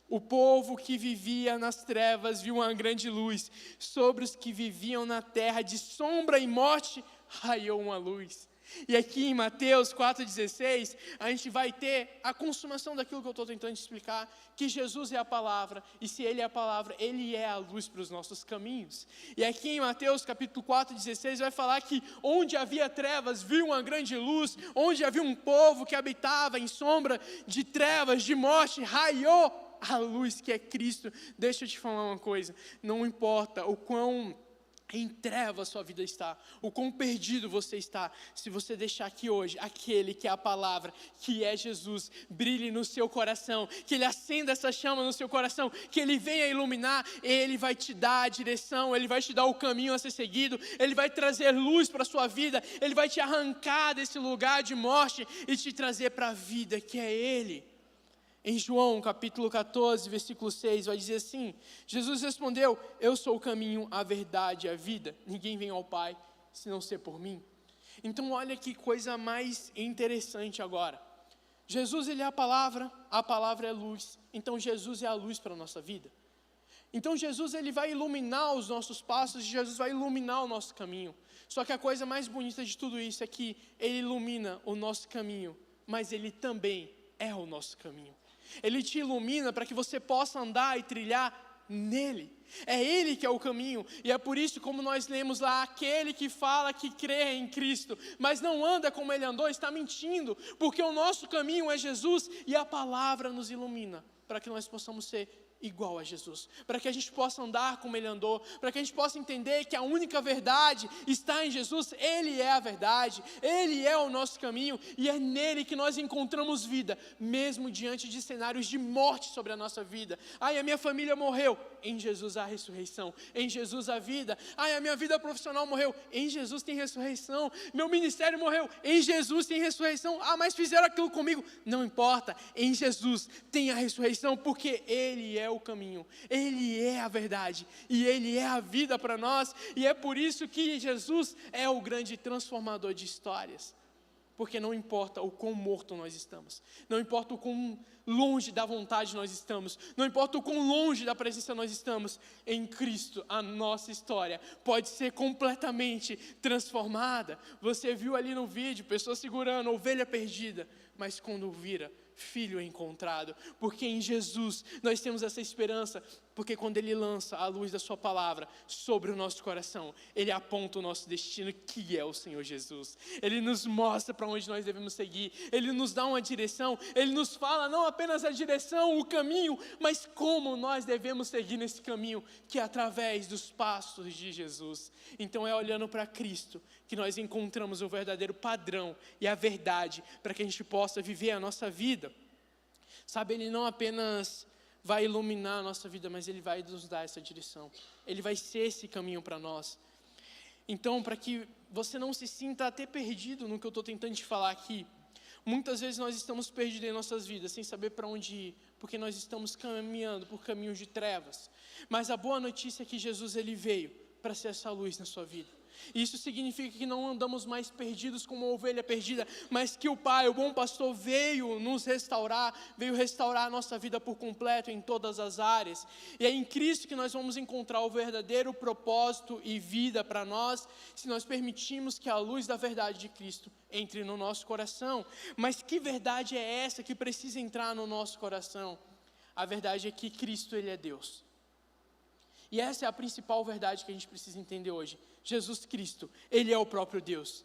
O povo que vivia nas trevas viu uma grande luz. Sobre os que viviam na terra de sombra e morte, raiou uma luz. E aqui em Mateus 4,16, a gente vai ter a consumação daquilo que eu estou tentando explicar, que Jesus é a palavra, e se Ele é a palavra, Ele é a luz para os nossos caminhos. E aqui em Mateus capítulo 4,16, vai falar que onde havia trevas, viu uma grande luz, onde havia um povo que habitava em sombra de trevas, de morte, raiou a luz que é Cristo. Deixa eu te falar uma coisa, não importa o quão em trevas sua vida está, o quão perdido você está, se você deixar que hoje, aquele que é a palavra, que é Jesus, brilhe no seu coração, que Ele acenda essa chama no seu coração, que Ele venha iluminar, Ele vai te dar a direção, Ele vai te dar o caminho a ser seguido, Ele vai trazer luz para a sua vida, Ele vai te arrancar desse lugar de morte e te trazer para a vida que é Ele. Em João capítulo 14, versículo 6, vai dizer assim, Jesus respondeu, eu sou o caminho, a verdade e a vida, ninguém vem ao Pai, se não ser por mim. Então olha que coisa mais interessante agora, Jesus Ele é a palavra é luz, então Jesus é a luz para a nossa vida. Então Jesus Ele vai iluminar os nossos passos, Jesus vai iluminar o nosso caminho. Só que a coisa mais bonita de tudo isso é que Ele ilumina o nosso caminho, mas Ele também é o nosso caminho. Ele te ilumina para que você possa andar e trilhar nele. É Ele que é o caminho, e é por isso, como nós lemos lá, aquele que fala que crê em Cristo, mas não anda como Ele andou, está mentindo, porque o nosso caminho é Jesus, e a palavra nos ilumina, para que nós possamos ser igual a Jesus, para que a gente possa andar como Ele andou, para que a gente possa entender que a única verdade está em Jesus. Ele é a verdade, Ele é o nosso caminho, e é nele que nós encontramos vida, mesmo diante de cenários de morte sobre a nossa vida. Ai, a minha família morreu, em Jesus há ressurreição, em Jesus há vida. Ai, a minha vida profissional morreu, em Jesus tem ressurreição. Meu ministério morreu, em Jesus tem ressurreição. Ah, mas fizeram aquilo comigo, não importa, em Jesus tem a ressurreição, porque Ele é o caminho, Ele é a verdade e Ele é a vida para nós, e é por isso que Jesus é o grande transformador de histórias. Porque não importa o quão morto nós estamos, não importa o quão longe da vontade nós estamos, não importa o quão longe da presença nós estamos, em Cristo a nossa história pode ser completamente transformada. Você viu ali no vídeo, pessoa segurando, ovelha perdida, mas quando vira, filho encontrado, porque em Jesus nós temos essa esperança, porque quando Ele lança a luz da sua palavra sobre o nosso coração, Ele aponta o nosso destino, que é o Senhor Jesus. Ele nos mostra para onde nós devemos seguir, Ele nos dá uma direção, Ele nos fala não apenas a direção, o caminho, mas como nós devemos seguir nesse caminho, que é através dos passos de Jesus. Então é olhando para Cristo que nós encontramos o verdadeiro padrão e a verdade para que a gente possa viver a nossa vida. Sabe, Ele não apenas vai iluminar a nossa vida, mas Ele vai nos dar essa direção. Ele vai ser esse caminho para nós. Então, para que você não se sinta até perdido no que eu estou tentando te falar aqui, muitas vezes nós estamos perdidos em nossas vidas, sem saber para onde ir, porque nós estamos caminhando por caminhos de trevas. Mas a boa notícia é que Jesus, Ele veio para ser essa luz na sua vida. Isso significa que não andamos mais perdidos como uma ovelha perdida, mas que o Pai, o bom pastor, veio nos restaurar, veio restaurar a nossa vida por completo em todas as áreas. E é em Cristo que nós vamos encontrar o verdadeiro propósito e vida para nós, se nós permitirmos que a luz da verdade de Cristo entre no nosso coração. Mas que verdade é essa que precisa entrar no nosso coração? A verdade é que Cristo, Ele é Deus. E essa é a principal verdade que a gente precisa entender hoje. Jesus Cristo, Ele é o próprio Deus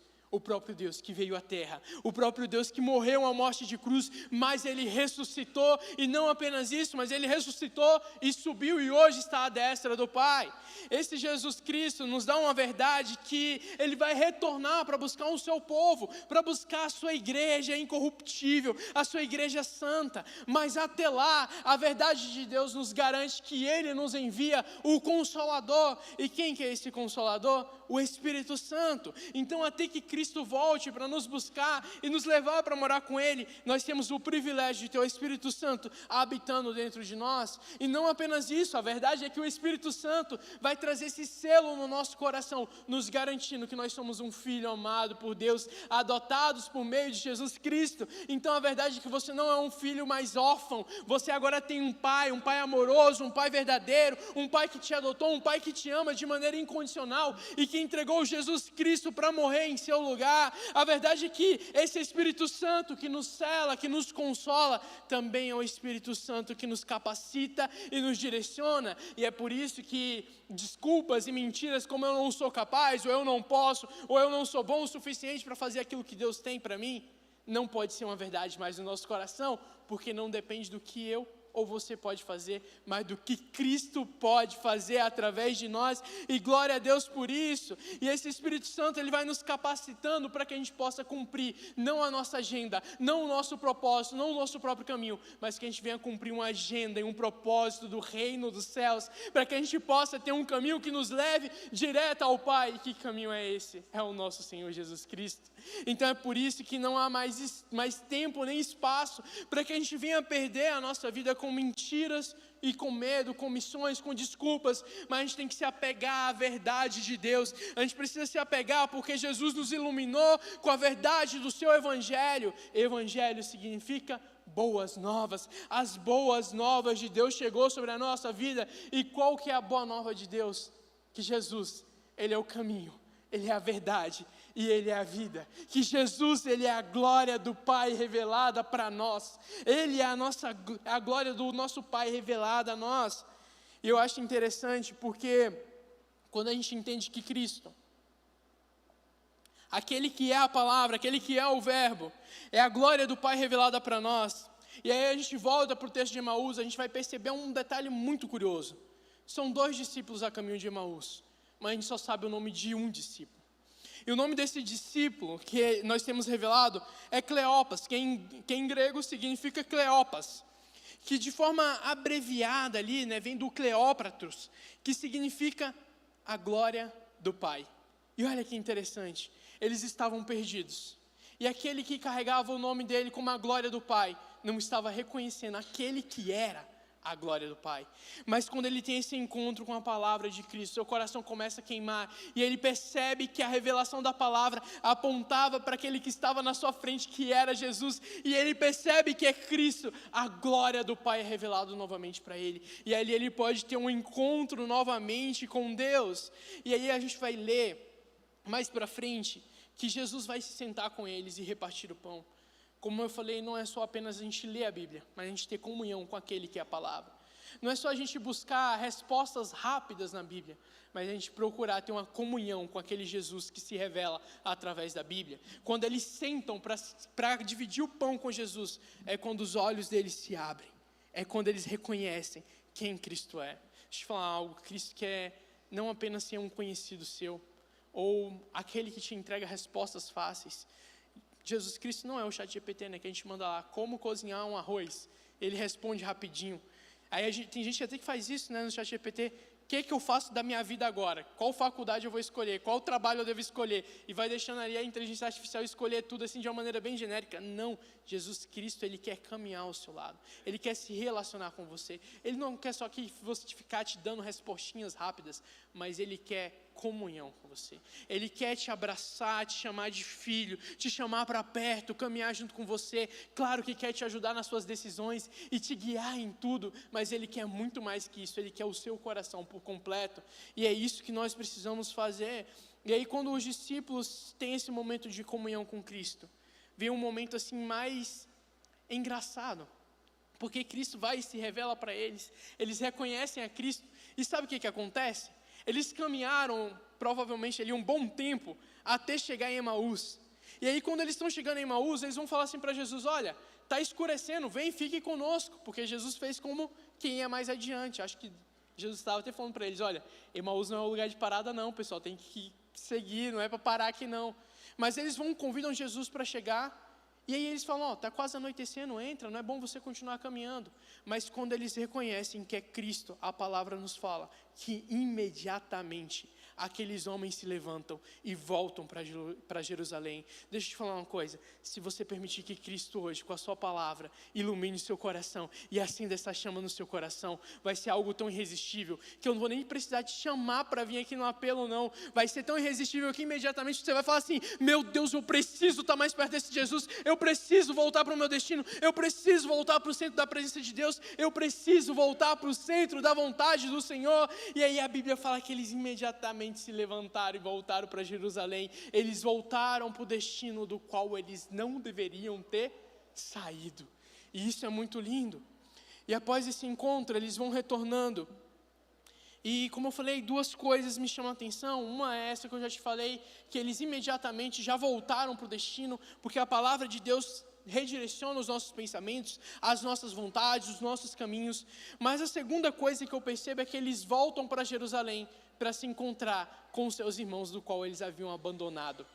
que veio à terra, o próprio Deus que morreu a morte de cruz, mas Ele ressuscitou, e não apenas isso, mas Ele ressuscitou e subiu e hoje está à destra do Pai. Esse Jesus Cristo nos dá uma verdade que Ele vai retornar para buscar o seu povo, para buscar a sua igreja incorruptível, a sua igreja santa, mas até lá, a verdade de Deus nos garante que Ele nos envia o Consolador. E quem que é esse Consolador? O Espírito Santo. Então, até que Cristo volte para nos buscar e nos levar para morar com Ele, nós temos o privilégio de ter o Espírito Santo habitando dentro de nós. E não apenas isso, a verdade é que o Espírito Santo vai trazer esse selo no nosso coração, nos garantindo que nós somos um filho amado por Deus, adotados por meio de Jesus Cristo. Então a verdade é que você não é um filho mais órfão, você agora tem um pai amoroso, um pai verdadeiro, um pai que te adotou, um pai que te ama de maneira incondicional e que entregou Jesus Cristo para morrer em seu lugar. A verdade é que esse Espírito Santo que nos cela, que nos consola, também é o Espírito Santo que nos capacita e nos direciona. E é por isso que desculpas e mentiras como eu não sou capaz, ou eu não posso, ou eu não sou bom o suficiente para fazer aquilo que Deus tem para mim, não pode ser uma verdade mais no nosso coração, porque não depende do que eu ou você pode fazer, mas do que Cristo pode fazer através de nós, e glória a Deus por isso. E esse Espírito Santo, Ele vai nos capacitando para que a gente possa cumprir, não a nossa agenda, não o nosso propósito, não o nosso próprio caminho, mas que a gente venha cumprir uma agenda e um propósito do reino dos céus, para que a gente possa ter um caminho que nos leve direto ao Pai. E que caminho é esse? É o nosso Senhor Jesus Cristo. Então é por isso que não há mais tempo nem espaço para que a gente venha perder a nossa vida com mentiras e com medo, com missões, com desculpas, mas a gente tem que se apegar à verdade de Deus. A gente precisa se apegar porque Jesus nos iluminou com a verdade do seu Evangelho. Evangelho significa boas novas. As boas novas de Deus chegou sobre a nossa vida. E qual que é a boa nova de Deus? Que Jesus, Ele é o caminho, Ele é a verdade e Ele é a vida. Que Jesus, Ele é a glória do Pai revelada para nós. Ele é a glória do nosso Pai revelada a nós. E eu acho interessante porque quando a gente entende que Cristo, aquele que é a palavra, aquele que é o verbo, é a glória do Pai revelada para nós. E aí a gente volta para o texto de Emaús, a gente vai perceber um detalhe muito curioso. São 2 discípulos a caminho de Emaús, mas a gente só sabe o nome de um discípulo. E o nome desse discípulo que nós temos revelado é Cleopas, que em grego significa Cleopas, que de forma abreviada ali, vem do Cleópatros, que significa a glória do Pai. E olha que interessante, eles estavam perdidos. E aquele que carregava o nome dele como a glória do Pai, não estava reconhecendo aquele que era a glória do Pai. Mas quando ele tem esse encontro com a palavra de Cristo, seu coração começa a queimar, e ele percebe que a revelação da palavra apontava para aquele que estava na sua frente, que era Jesus, e ele percebe que é Cristo, a glória do Pai é revelada novamente para ele, e ali ele pode ter um encontro novamente com Deus. E aí a gente vai ler mais para frente, que Jesus vai se sentar com eles e repartir o pão. Como eu falei, não é só apenas a gente ler a Bíblia, mas a gente ter comunhão com aquele que é a palavra. Não é só a gente buscar respostas rápidas na Bíblia, mas a gente procurar ter uma comunhão com aquele Jesus que se revela através da Bíblia. Quando eles sentam para dividir o pão com Jesus, é quando os olhos deles se abrem, é quando eles reconhecem quem Cristo é. Deixa eu te falar algo, Cristo quer não apenas ser um conhecido seu, ou aquele que te entrega respostas fáceis. Jesus Cristo não é o ChatGPT, né, que a gente manda lá, como cozinhar um arroz, ele responde rapidinho. Aí tem gente até que faz isso, né, no ChatGPT, o que eu faço da minha vida agora? Qual faculdade eu vou escolher? Qual trabalho eu devo escolher? E vai deixando ali a inteligência artificial escolher tudo assim de uma maneira bem genérica. Não, Jesus Cristo, ele quer caminhar ao seu lado, ele quer se relacionar com você, ele não quer só que você ficar te dando respostinhas rápidas, mas ele quer comunhão com você, ele quer te abraçar, te chamar de filho, te chamar para perto, caminhar junto com você. Claro que quer te ajudar nas suas decisões e te guiar em tudo, mas ele quer muito mais que isso, ele quer o seu coração por completo, e é isso que nós precisamos fazer. E aí quando os discípulos têm esse momento de comunhão com Cristo, vem um momento assim mais engraçado, porque Cristo vai e se revela para eles, eles reconhecem a Cristo, e sabe o que acontece? Eles caminharam, provavelmente, ali um bom tempo, até chegar em Emaús. E aí, quando eles estão chegando em Emaús, eles vão falar assim para Jesus, olha, está escurecendo, vem, fique conosco, porque Jesus fez como quem ia mais adiante. Acho que Jesus estava até falando para eles, olha, Emaús não é um lugar de parada não, pessoal, tem que seguir, não é para parar aqui não. Mas eles convidam Jesus para chegar, e aí eles falam, está quase anoitecendo, entra, não é bom você continuar caminhando. Mas quando eles reconhecem que é Cristo, a palavra nos fala que imediatamente aqueles homens se levantam e voltam para Jerusalém. Deixa eu te falar uma coisa, se você permitir que Cristo hoje, com a sua palavra, ilumine seu coração e acenda essa chama no seu coração, vai ser algo tão irresistível, que eu não vou nem precisar te chamar para vir aqui no apelo não, vai ser tão irresistível que imediatamente você vai falar assim, meu Deus, eu preciso estar mais perto desse Jesus, eu preciso voltar para o meu destino, eu preciso voltar para o centro da presença de Deus, eu preciso voltar para o centro da vontade do Senhor. E aí a Bíblia fala que eles imediatamente se levantaram e voltaram para Jerusalém, eles voltaram para o destino do qual eles não deveriam ter saído, e isso é muito lindo. E após esse encontro, eles vão retornando, e como eu falei, duas coisas me chamam a atenção. Uma é essa que eu já te falei, que eles imediatamente já voltaram para o destino, porque a palavra de Deus redireciona os nossos pensamentos, as nossas vontades, os nossos caminhos. Mas a segunda coisa que eu percebo é que eles voltam para Jerusalém para se encontrar com os seus irmãos do qual eles haviam abandonado.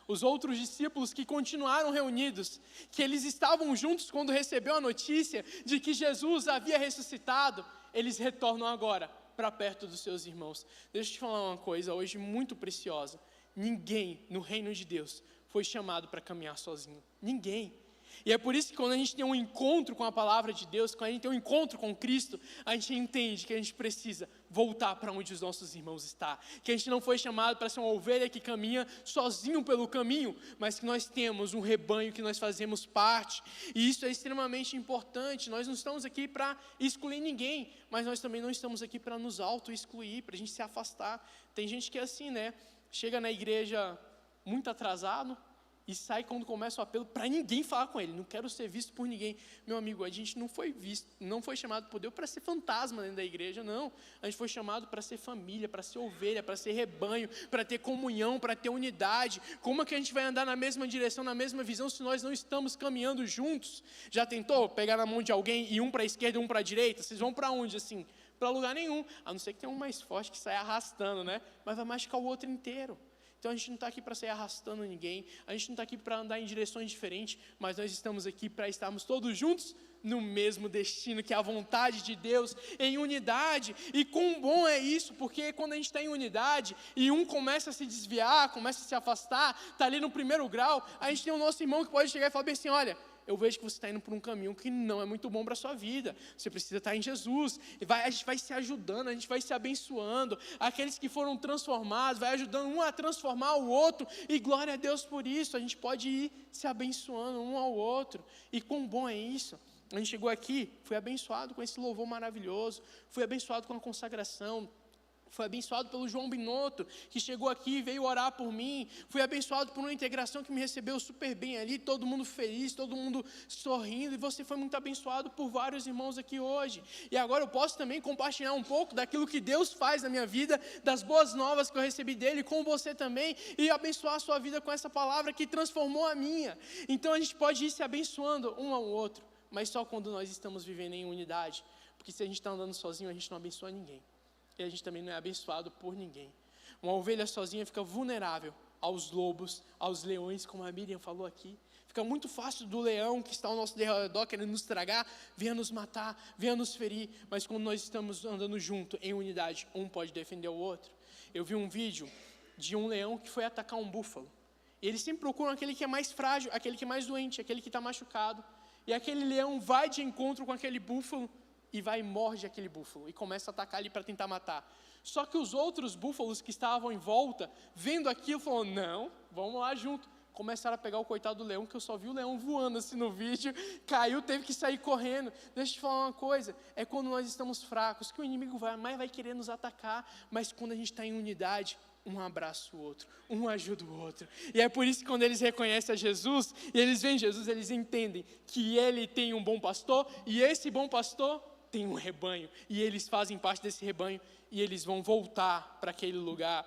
Os outros discípulos que continuaram reunidos, que eles estavam juntos quando recebeu a notícia de que Jesus havia ressuscitado, eles retornam agora para perto dos seus irmãos. Deixa eu te falar uma coisa hoje muito preciosa. Ninguém no reino de Deus foi chamado para caminhar sozinho. Ninguém. E é por isso que quando a gente tem um encontro com a palavra de Deus, quando a gente tem um encontro com Cristo, a gente entende que a gente precisa voltar para onde os nossos irmãos estão. Que a gente não foi chamado para ser uma ovelha que caminha sozinho pelo caminho, mas que nós temos um rebanho que nós fazemos parte. E isso é extremamente importante. Nós não estamos aqui para excluir ninguém, mas nós também não estamos aqui para nos auto-excluir, para a gente se afastar. Tem gente que é assim, né? Chega na igreja muito atrasado, e sai quando começa o apelo para ninguém falar com ele. Não quero ser visto por ninguém. Meu amigo, a gente não foi visto, não foi chamado por Deus para ser fantasma dentro da igreja, não. A gente foi chamado para ser família, para ser ovelha, para ser rebanho, para ter comunhão, para ter unidade. Como é que a gente vai andar na mesma direção, na mesma visão, se nós não estamos caminhando juntos? Já tentou pegar na mão de alguém e um para a esquerda e um para a direita? Vocês vão para onde assim? Para lugar nenhum. A não ser que tenha um mais forte que sai arrastando, né? Mas vai machucar o outro inteiro. Então a gente não está aqui para sair arrastando ninguém, a gente não está aqui para andar em direções diferentes, mas nós estamos aqui para estarmos todos juntos no mesmo destino, que é a vontade de Deus, em unidade. E quão bom é isso, porque quando a gente está em unidade e um começa a se desviar, começa a se afastar, está ali no primeiro grau, a gente tem o nosso irmão que pode chegar e falar bem assim, olha, eu vejo que você está indo por um caminho que não é muito bom para a sua vida. Você precisa estar em Jesus. A gente vai se ajudando, a gente vai se abençoando. Aqueles que foram transformados, vai ajudando um a transformar o outro. E glória a Deus por isso. A gente pode ir se abençoando um ao outro. E quão bom é isso. A gente chegou aqui, fui abençoado com esse louvor maravilhoso. Fui abençoado com a consagração. Fui abençoado pelo João Binotto, que chegou aqui e veio orar por mim. Fui abençoado por uma integração que me recebeu super bem ali, todo mundo feliz, todo mundo sorrindo. E você foi muito abençoado por vários irmãos aqui hoje. E agora eu posso também compartilhar um pouco daquilo que Deus faz na minha vida, das boas novas que eu recebi dele com você também, e abençoar a sua vida com essa palavra que transformou a minha. Então a gente pode ir se abençoando um ao outro, mas só quando nós estamos vivendo em unidade. Porque se a gente está andando sozinho, a gente não abençoa ninguém. E a gente também não é abençoado por ninguém. Uma ovelha sozinha fica vulnerável aos lobos, aos leões, como a Miriam falou aqui. Fica muito fácil do leão que está ao nosso redor querendo nos tragar, venha nos matar, venha nos ferir. Mas quando nós estamos andando junto, em unidade, um pode defender o outro. Eu vi um vídeo de um leão que foi atacar um búfalo. E eles sempre procuram aquele que é mais frágil, aquele que é mais doente, aquele que está machucado. E aquele leão vai de encontro com aquele búfalo, e vai e morde aquele búfalo, e começa a atacar ali para tentar matar. Só que os outros búfalos que estavam em volta, vendo aquilo, falaram, não, vamos lá junto. Começaram a pegar o coitado do leão, que eu só vi o leão voando assim no vídeo, caiu, teve que sair correndo. Deixa eu te falar uma coisa, é quando nós estamos fracos, que o inimigo mais vai querer nos atacar, mas quando a gente está em unidade, um abraça o outro, um ajuda o outro. E é por isso que quando eles reconhecem a Jesus, e eles veem Jesus, eles entendem que ele tem um bom pastor, e esse bom pastor tem um rebanho, e eles fazem parte desse rebanho, e eles vão voltar para aquele lugar.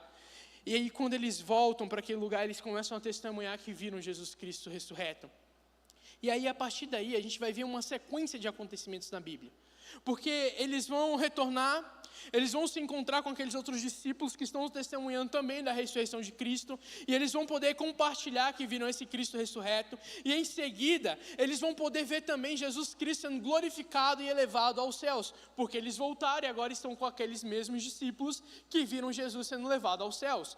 E aí quando eles voltam para aquele lugar, eles começam a testemunhar que viram Jesus Cristo ressurreto. E aí a partir daí a gente vai ver uma sequência de acontecimentos na Bíblia. Porque eles vão retornar, eles vão se encontrar com aqueles outros discípulos que estão testemunhando também da ressurreição de Cristo, e eles vão poder compartilhar que viram esse Cristo ressurreto, e em seguida, eles vão poder ver também Jesus Cristo sendo glorificado e elevado aos céus, porque eles voltaram e agora estão com aqueles mesmos discípulos que viram Jesus sendo levado aos céus.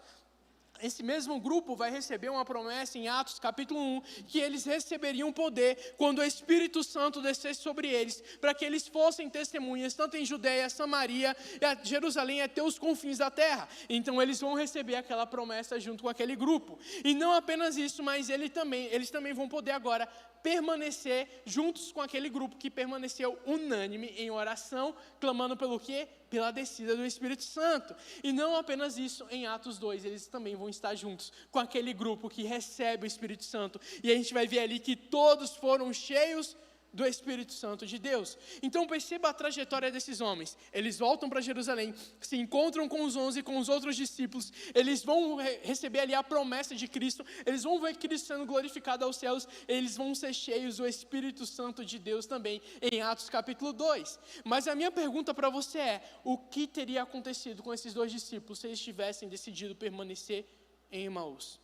Esse mesmo grupo vai receber uma promessa em Atos capítulo 1, que eles receberiam poder quando o Espírito Santo descesse sobre eles, para que eles fossem testemunhas, tanto em Judeia, Samaria, e Jerusalém, até os confins da terra. Então eles vão receber aquela promessa junto com aquele grupo. E não apenas isso, mas eles também vão poder agora permanecer juntos com aquele grupo que permaneceu unânime em oração, clamando pelo quê? Pela descida do Espírito Santo. E não apenas isso, em Atos 2, eles também vão estar juntos com aquele grupo que recebe o Espírito Santo. E a gente vai ver ali que todos foram cheios do Espírito Santo de Deus. Então perceba a trajetória desses homens. Eles voltam para Jerusalém, se encontram com os 11, com os outros discípulos, eles vão receber ali a promessa de Cristo, eles vão ver Cristo sendo glorificado aos céus, eles vão ser cheios do Espírito Santo de Deus também, em Atos capítulo 2. Mas a minha pergunta para você é, o que teria acontecido com esses dois discípulos se eles tivessem decidido permanecer em Emaús?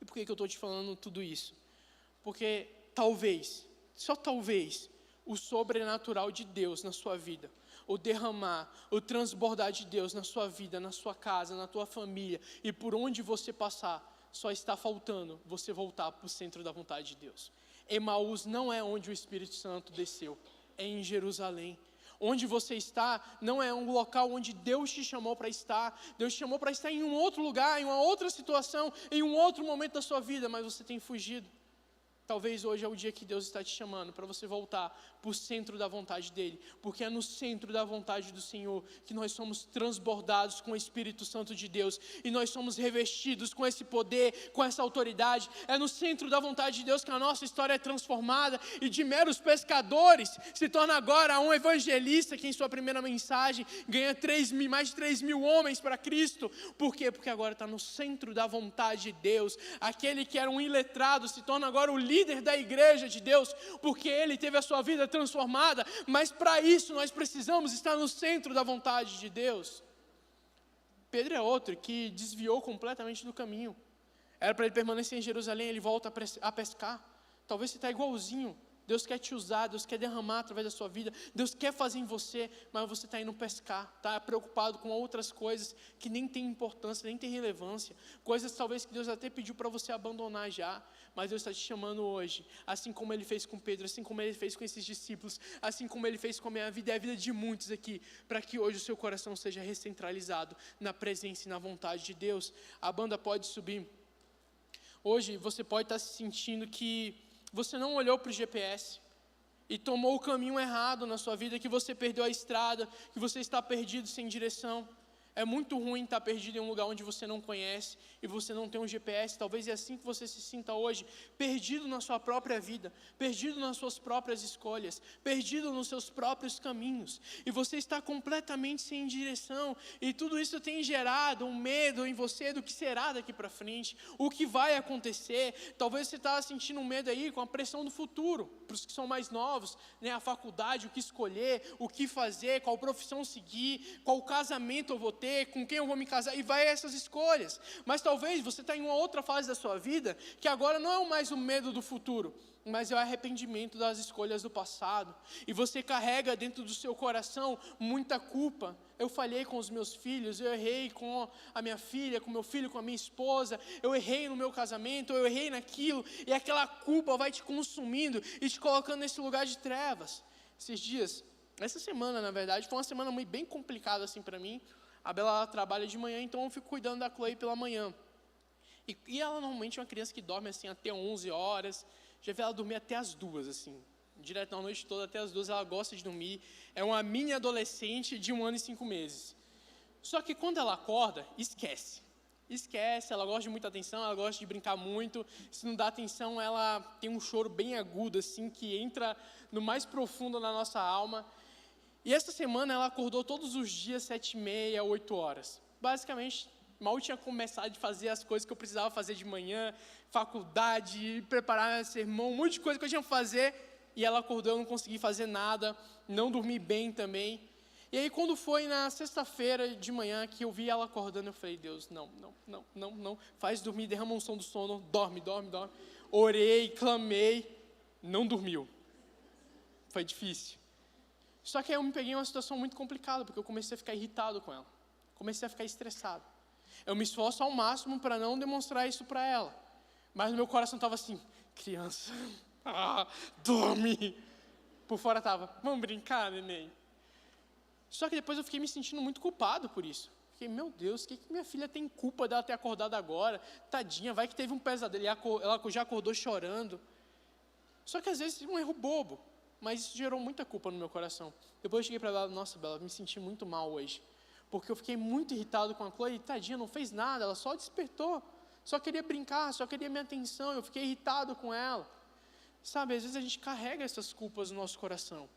E por que eu estou te falando tudo isso? Porque talvez, só talvez, o sobrenatural de Deus na sua vida, o derramar, o transbordar de Deus na sua vida, na sua casa, na tua família e por onde você passar, só está faltando você voltar para o centro da vontade de Deus. Emaús não é onde o Espírito Santo desceu, é em Jerusalém. Onde você está não é um local onde Deus te chamou para estar. Deus te chamou para estar em um outro lugar, em uma outra situação, em um outro momento da sua vida, mas você tem fugido. Talvez hoje é o dia que Deus está te chamando para você voltar para o centro da vontade dEle, porque é no centro da vontade do Senhor que nós somos transbordados com o Espírito Santo de Deus, e nós somos revestidos com esse poder, com essa autoridade. É no centro da vontade de Deus que a nossa história é transformada, e de meros pescadores se torna agora um evangelista que em sua primeira mensagem ganha mais de 3 mil homens para Cristo. Por quê? Porque agora está no centro da vontade de Deus. Aquele que era um iletrado se torna agora o líder da igreja de Deus, porque ele teve a sua vida transformada. Mas para isso nós precisamos estar no centro da vontade de Deus. Pedro é outro que desviou completamente do caminho. Era para ele permanecer em Jerusalém, ele volta a pescar. Talvez você está igualzinho Deus quer te usar, Deus quer derramar através da sua vida, Deus quer fazer em você, mas você está indo pescar, está preocupado com outras coisas que nem tem importância, nem tem relevância, coisas talvez que Deus até pediu para você abandonar já, mas Deus está te chamando hoje, assim como Ele fez com Pedro, assim como Ele fez com esses discípulos, assim como Ele fez com a minha vida e a vida de muitos aqui, para que hoje o seu coração seja recentralizado na presença e na vontade de Deus. A banda pode subir. Hoje você pode estar se sentindo que você não olhou para o GPS e tomou o caminho errado na sua vida, que você perdeu a estrada, que você está perdido sem direção. É muito ruim estar perdido em um lugar onde você não conhece e você não tem um GPS. Talvez é assim que você se sinta hoje, perdido na sua própria vida, perdido nas suas próprias escolhas, perdido nos seus próprios caminhos. E você está completamente sem direção. E tudo isso tem gerado um medo em você do que será daqui para frente, o que vai acontecer. Talvez você está sentindo um medo aí com a pressão do futuro, para os que são mais novos, né? A faculdade, o que escolher, o que fazer, qual profissão seguir, qual casamento eu vou ter, com quem eu vou me casar, e vai essas escolhas. Mas talvez você está em uma outra fase da sua vida, que agora não é mais o medo do futuro, mas é o arrependimento das escolhas do passado, e você carrega dentro do seu coração muita culpa. Eu falhei com os meus filhos, eu errei com a minha filha, com meu filho, com a minha esposa, eu errei no meu casamento, eu errei naquilo, e aquela culpa vai te consumindo e te colocando nesse lugar de trevas. Esses dias, essa semana na verdade, foi uma semana bem complicada assim para mim. A Bela ela trabalha de manhã, então eu fico cuidando da Chloe pela manhã. E ela normalmente é uma criança que dorme assim até 11 horas. Já vi ela dormir até as 2, assim. Direto na noite toda, até as 2 ela gosta de dormir. É uma mini adolescente de 1 ano e 5 meses. Só que quando ela acorda, esquece. Ela gosta de muita atenção, ela gosta de brincar muito. Se não dá atenção, ela tem um choro bem agudo, assim, que entra no mais profundo da nossa alma. E essa semana ela acordou todos os dias 7h30, 8 horas. Basicamente, mal tinha começado de fazer as coisas que eu precisava fazer de manhã, faculdade, preparar sermão, um monte de coisa que eu tinha que fazer. E ela acordou, eu não consegui fazer nada, não dormi bem também. E aí quando foi na sexta-feira de manhã que eu vi ela acordando, eu falei, Deus, não, faz dormir, derrama um som do sono, dorme. Orei, clamei, não dormiu. Foi difícil. Só que aí eu me peguei em uma situação muito complicada, porque eu comecei a ficar irritado com ela. Comecei a ficar estressado. Eu me esforço ao máximo para não demonstrar isso para ela. Mas no meu coração estava assim, criança, dorme. Por fora estava, vamos brincar, neném. Só que depois eu fiquei me sentindo muito culpado por isso. Fiquei, meu Deus, o que minha filha tem culpa dela ter acordado agora? Tadinha, vai que teve um pesadelo, ela já acordou chorando. Só que às vezes um erro bobo. Mas isso gerou muita culpa no meu coração. Depois eu cheguei para ela, nossa, Bela, me senti muito mal hoje. Porque eu fiquei muito irritado com a Chloe, tadinha, não fez nada, ela só despertou. Só queria brincar, só queria minha atenção, eu fiquei irritado com ela. Sabe, às vezes a gente carrega essas culpas no nosso coração.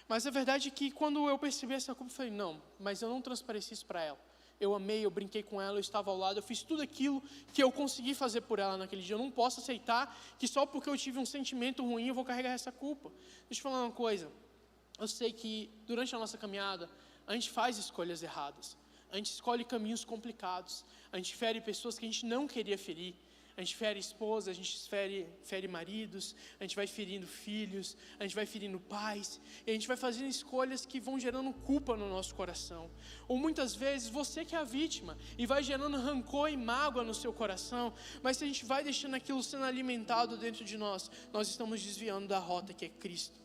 Mas a verdade é que quando eu percebi essa culpa, eu falei, não, mas eu não transpareci isso para ela. Eu amei, eu brinquei com ela, eu estava ao lado, eu fiz tudo aquilo que eu consegui fazer por ela naquele dia. Eu não posso aceitar que só porque eu tive um sentimento ruim eu vou carregar essa culpa. Deixa eu falar uma coisa. Eu sei que durante a nossa caminhada, a gente faz escolhas erradas. A gente escolhe caminhos complicados. A gente fere pessoas que a gente não queria ferir. A gente fere esposa, a gente fere maridos, a gente vai ferindo filhos, a gente vai ferindo pais, e a gente vai fazendo escolhas que vão gerando culpa no nosso coração. Ou muitas vezes você que é a vítima, e vai gerando rancor e mágoa no seu coração, mas se a gente vai deixando aquilo sendo alimentado dentro de nós, nós estamos desviando da rota que é Cristo.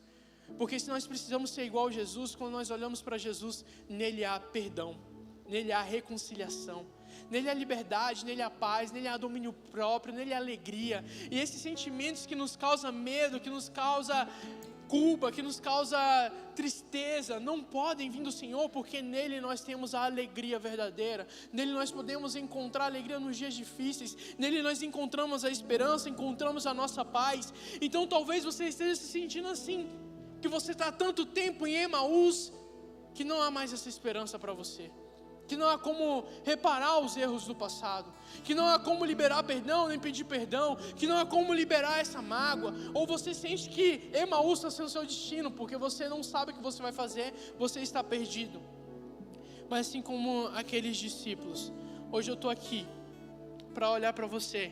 Porque se nós precisamos ser igual a Jesus, quando nós olhamos para Jesus, nele há perdão, nele há reconciliação. Nele há liberdade, nele há paz, nele há domínio próprio, nele há alegria. E esses sentimentos que nos causam medo, que nos causam culpa, que nos causam tristeza, não podem vir do Senhor, porque nele nós temos a alegria verdadeira. Nele nós podemos encontrar alegria nos dias difíceis. Nele nós encontramos a esperança, encontramos a nossa paz. Então talvez você esteja se sentindo assim, que você está há tanto tempo em Emaús, que não há mais essa esperança para você. Que não há como reparar os erros do passado, que não há como liberar perdão, nem pedir perdão, que não há como liberar essa mágoa, ou você sente que Emaús está sendo seu destino, porque você não sabe o que você vai fazer, você está perdido. Mas assim como aqueles discípulos, hoje eu estou aqui para olhar para você,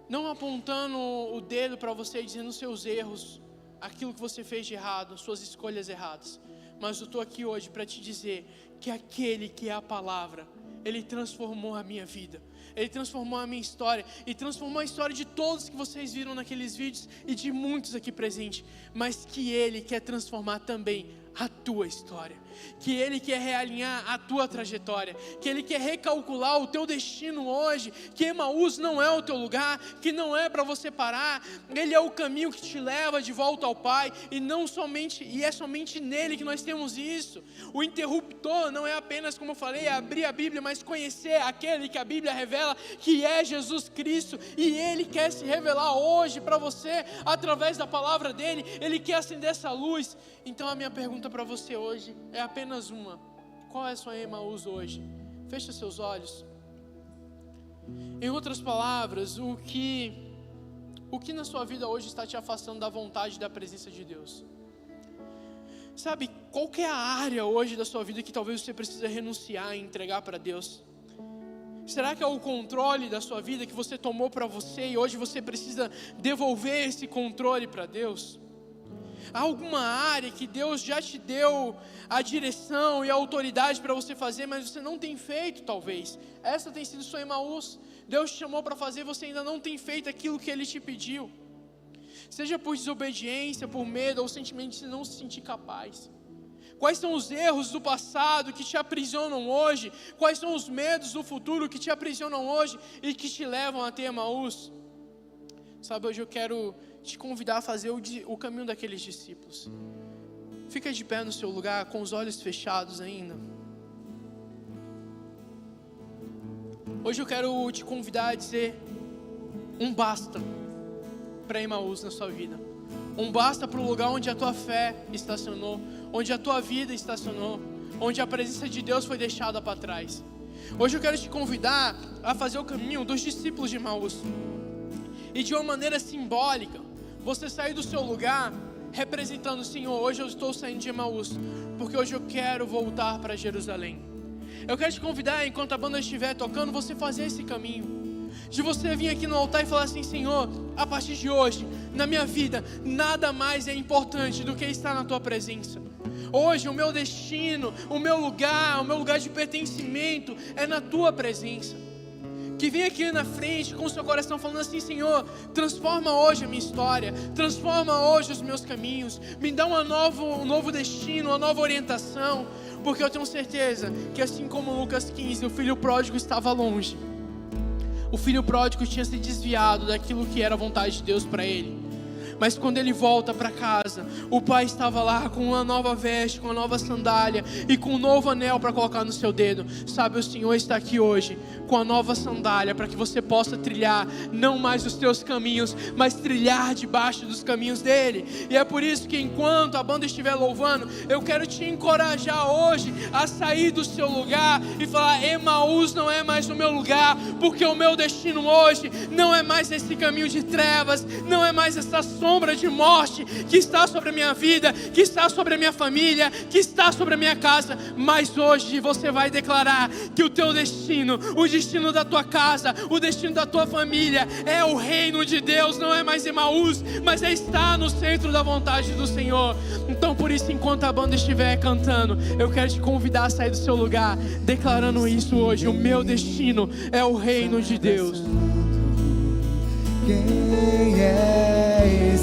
não apontando o dedo para você e dizendo os seus erros, aquilo que você fez de errado, suas escolhas erradas. Mas eu estou aqui hoje para te dizer que aquele que é a palavra, Ele transformou a minha vida, Ele transformou a minha história, e transformou a história de todos que vocês viram naqueles vídeos, e de muitos aqui presentes, mas que Ele quer transformar também a tua história, que Ele quer realinhar a tua trajetória, que Ele quer recalcular o teu destino hoje, que Emaús não é o teu lugar, que não é para você parar, Ele é o caminho que te leva de volta ao Pai, e é somente nele que nós temos isso. O interruptor não é apenas, como eu falei, abrir a Bíblia, mas conhecer aquele que a Bíblia revela, que é Jesus Cristo, e Ele quer se revelar hoje para você, através da palavra dEle, Ele quer acender essa luz. Então a minha pergunta para você hoje é apenas uma: qual é a sua Emaús hoje? Feche seus olhos. Em outras palavras, o que na sua vida hoje está te afastando da vontade e da presença de Deus? Sabe, qual que é a área hoje da sua vida que talvez você precisa renunciar e entregar para Deus? Será que é o controle da sua vida que você tomou para você e hoje você precisa devolver esse controle para Deus? Há alguma área que Deus já te deu a direção e a autoridade para você fazer, mas você não tem feito talvez? Essa tem sido sua Emaús. Deus te chamou para fazer, você ainda não tem feito aquilo que Ele te pediu. Seja por desobediência, por medo ou sentimento de não se sentir capaz. Quais são os erros do passado que te aprisionam hoje? Quais são os medos do futuro que te aprisionam hoje e que te levam a ter Emaús? Sabe, hoje eu quero te convidar a fazer o caminho daqueles discípulos. Fica de pé no seu lugar, com os olhos fechados ainda. Hoje eu quero te convidar a dizer um basta para Emaús na sua vida. Um basta para o lugar onde a tua fé estacionou, onde a tua vida estacionou, onde a presença de Deus foi deixada para trás. Hoje eu quero te convidar a fazer o caminho dos discípulos de Emaús. E de uma maneira simbólica, você sair do seu lugar representando: Senhor, hoje eu estou saindo de Emaús, porque hoje eu quero voltar para Jerusalém. Eu quero te convidar, enquanto a banda estiver tocando, você fazer esse caminho, de você vir aqui no altar e falar assim: Senhor, a partir de hoje, na minha vida, nada mais é importante do que estar na Tua presença. Hoje o meu destino, o meu lugar de pertencimento é na Tua presença. Que vem aqui na frente com o seu coração falando assim: Senhor, transforma hoje a minha história, transforma hoje os meus caminhos, me dá um novo destino, uma nova orientação, porque eu tenho certeza que assim como Lucas 15, o filho pródigo estava longe, o filho pródigo tinha se desviado daquilo que era a vontade de Deus para ele. Mas quando ele volta para casa, o pai estava lá com uma nova veste, com uma nova sandália e com um novo anel para colocar no seu dedo. Sabe, o Senhor está aqui hoje com a nova sandália para que você possa trilhar não mais os teus caminhos, mas trilhar debaixo dos caminhos dele. E é por isso que enquanto a banda estiver louvando, eu quero te encorajar hoje a sair do seu lugar e falar: Emaús não é mais o meu lugar, porque o meu destino hoje não é mais esse caminho de trevas, não é mais essa sombra de morte que está sobre a minha vida, que está sobre a minha família, que está sobre a minha casa. Mas hoje você vai declarar que o teu destino, o destino da tua casa, o destino da tua família é o reino de Deus, não é mais Emaús, mas é estar no centro da vontade do Senhor. Então por isso, enquanto a banda estiver cantando, eu quero te convidar a sair do seu lugar, declarando isso hoje: o meu destino é o reino de Deus. Quem é esse?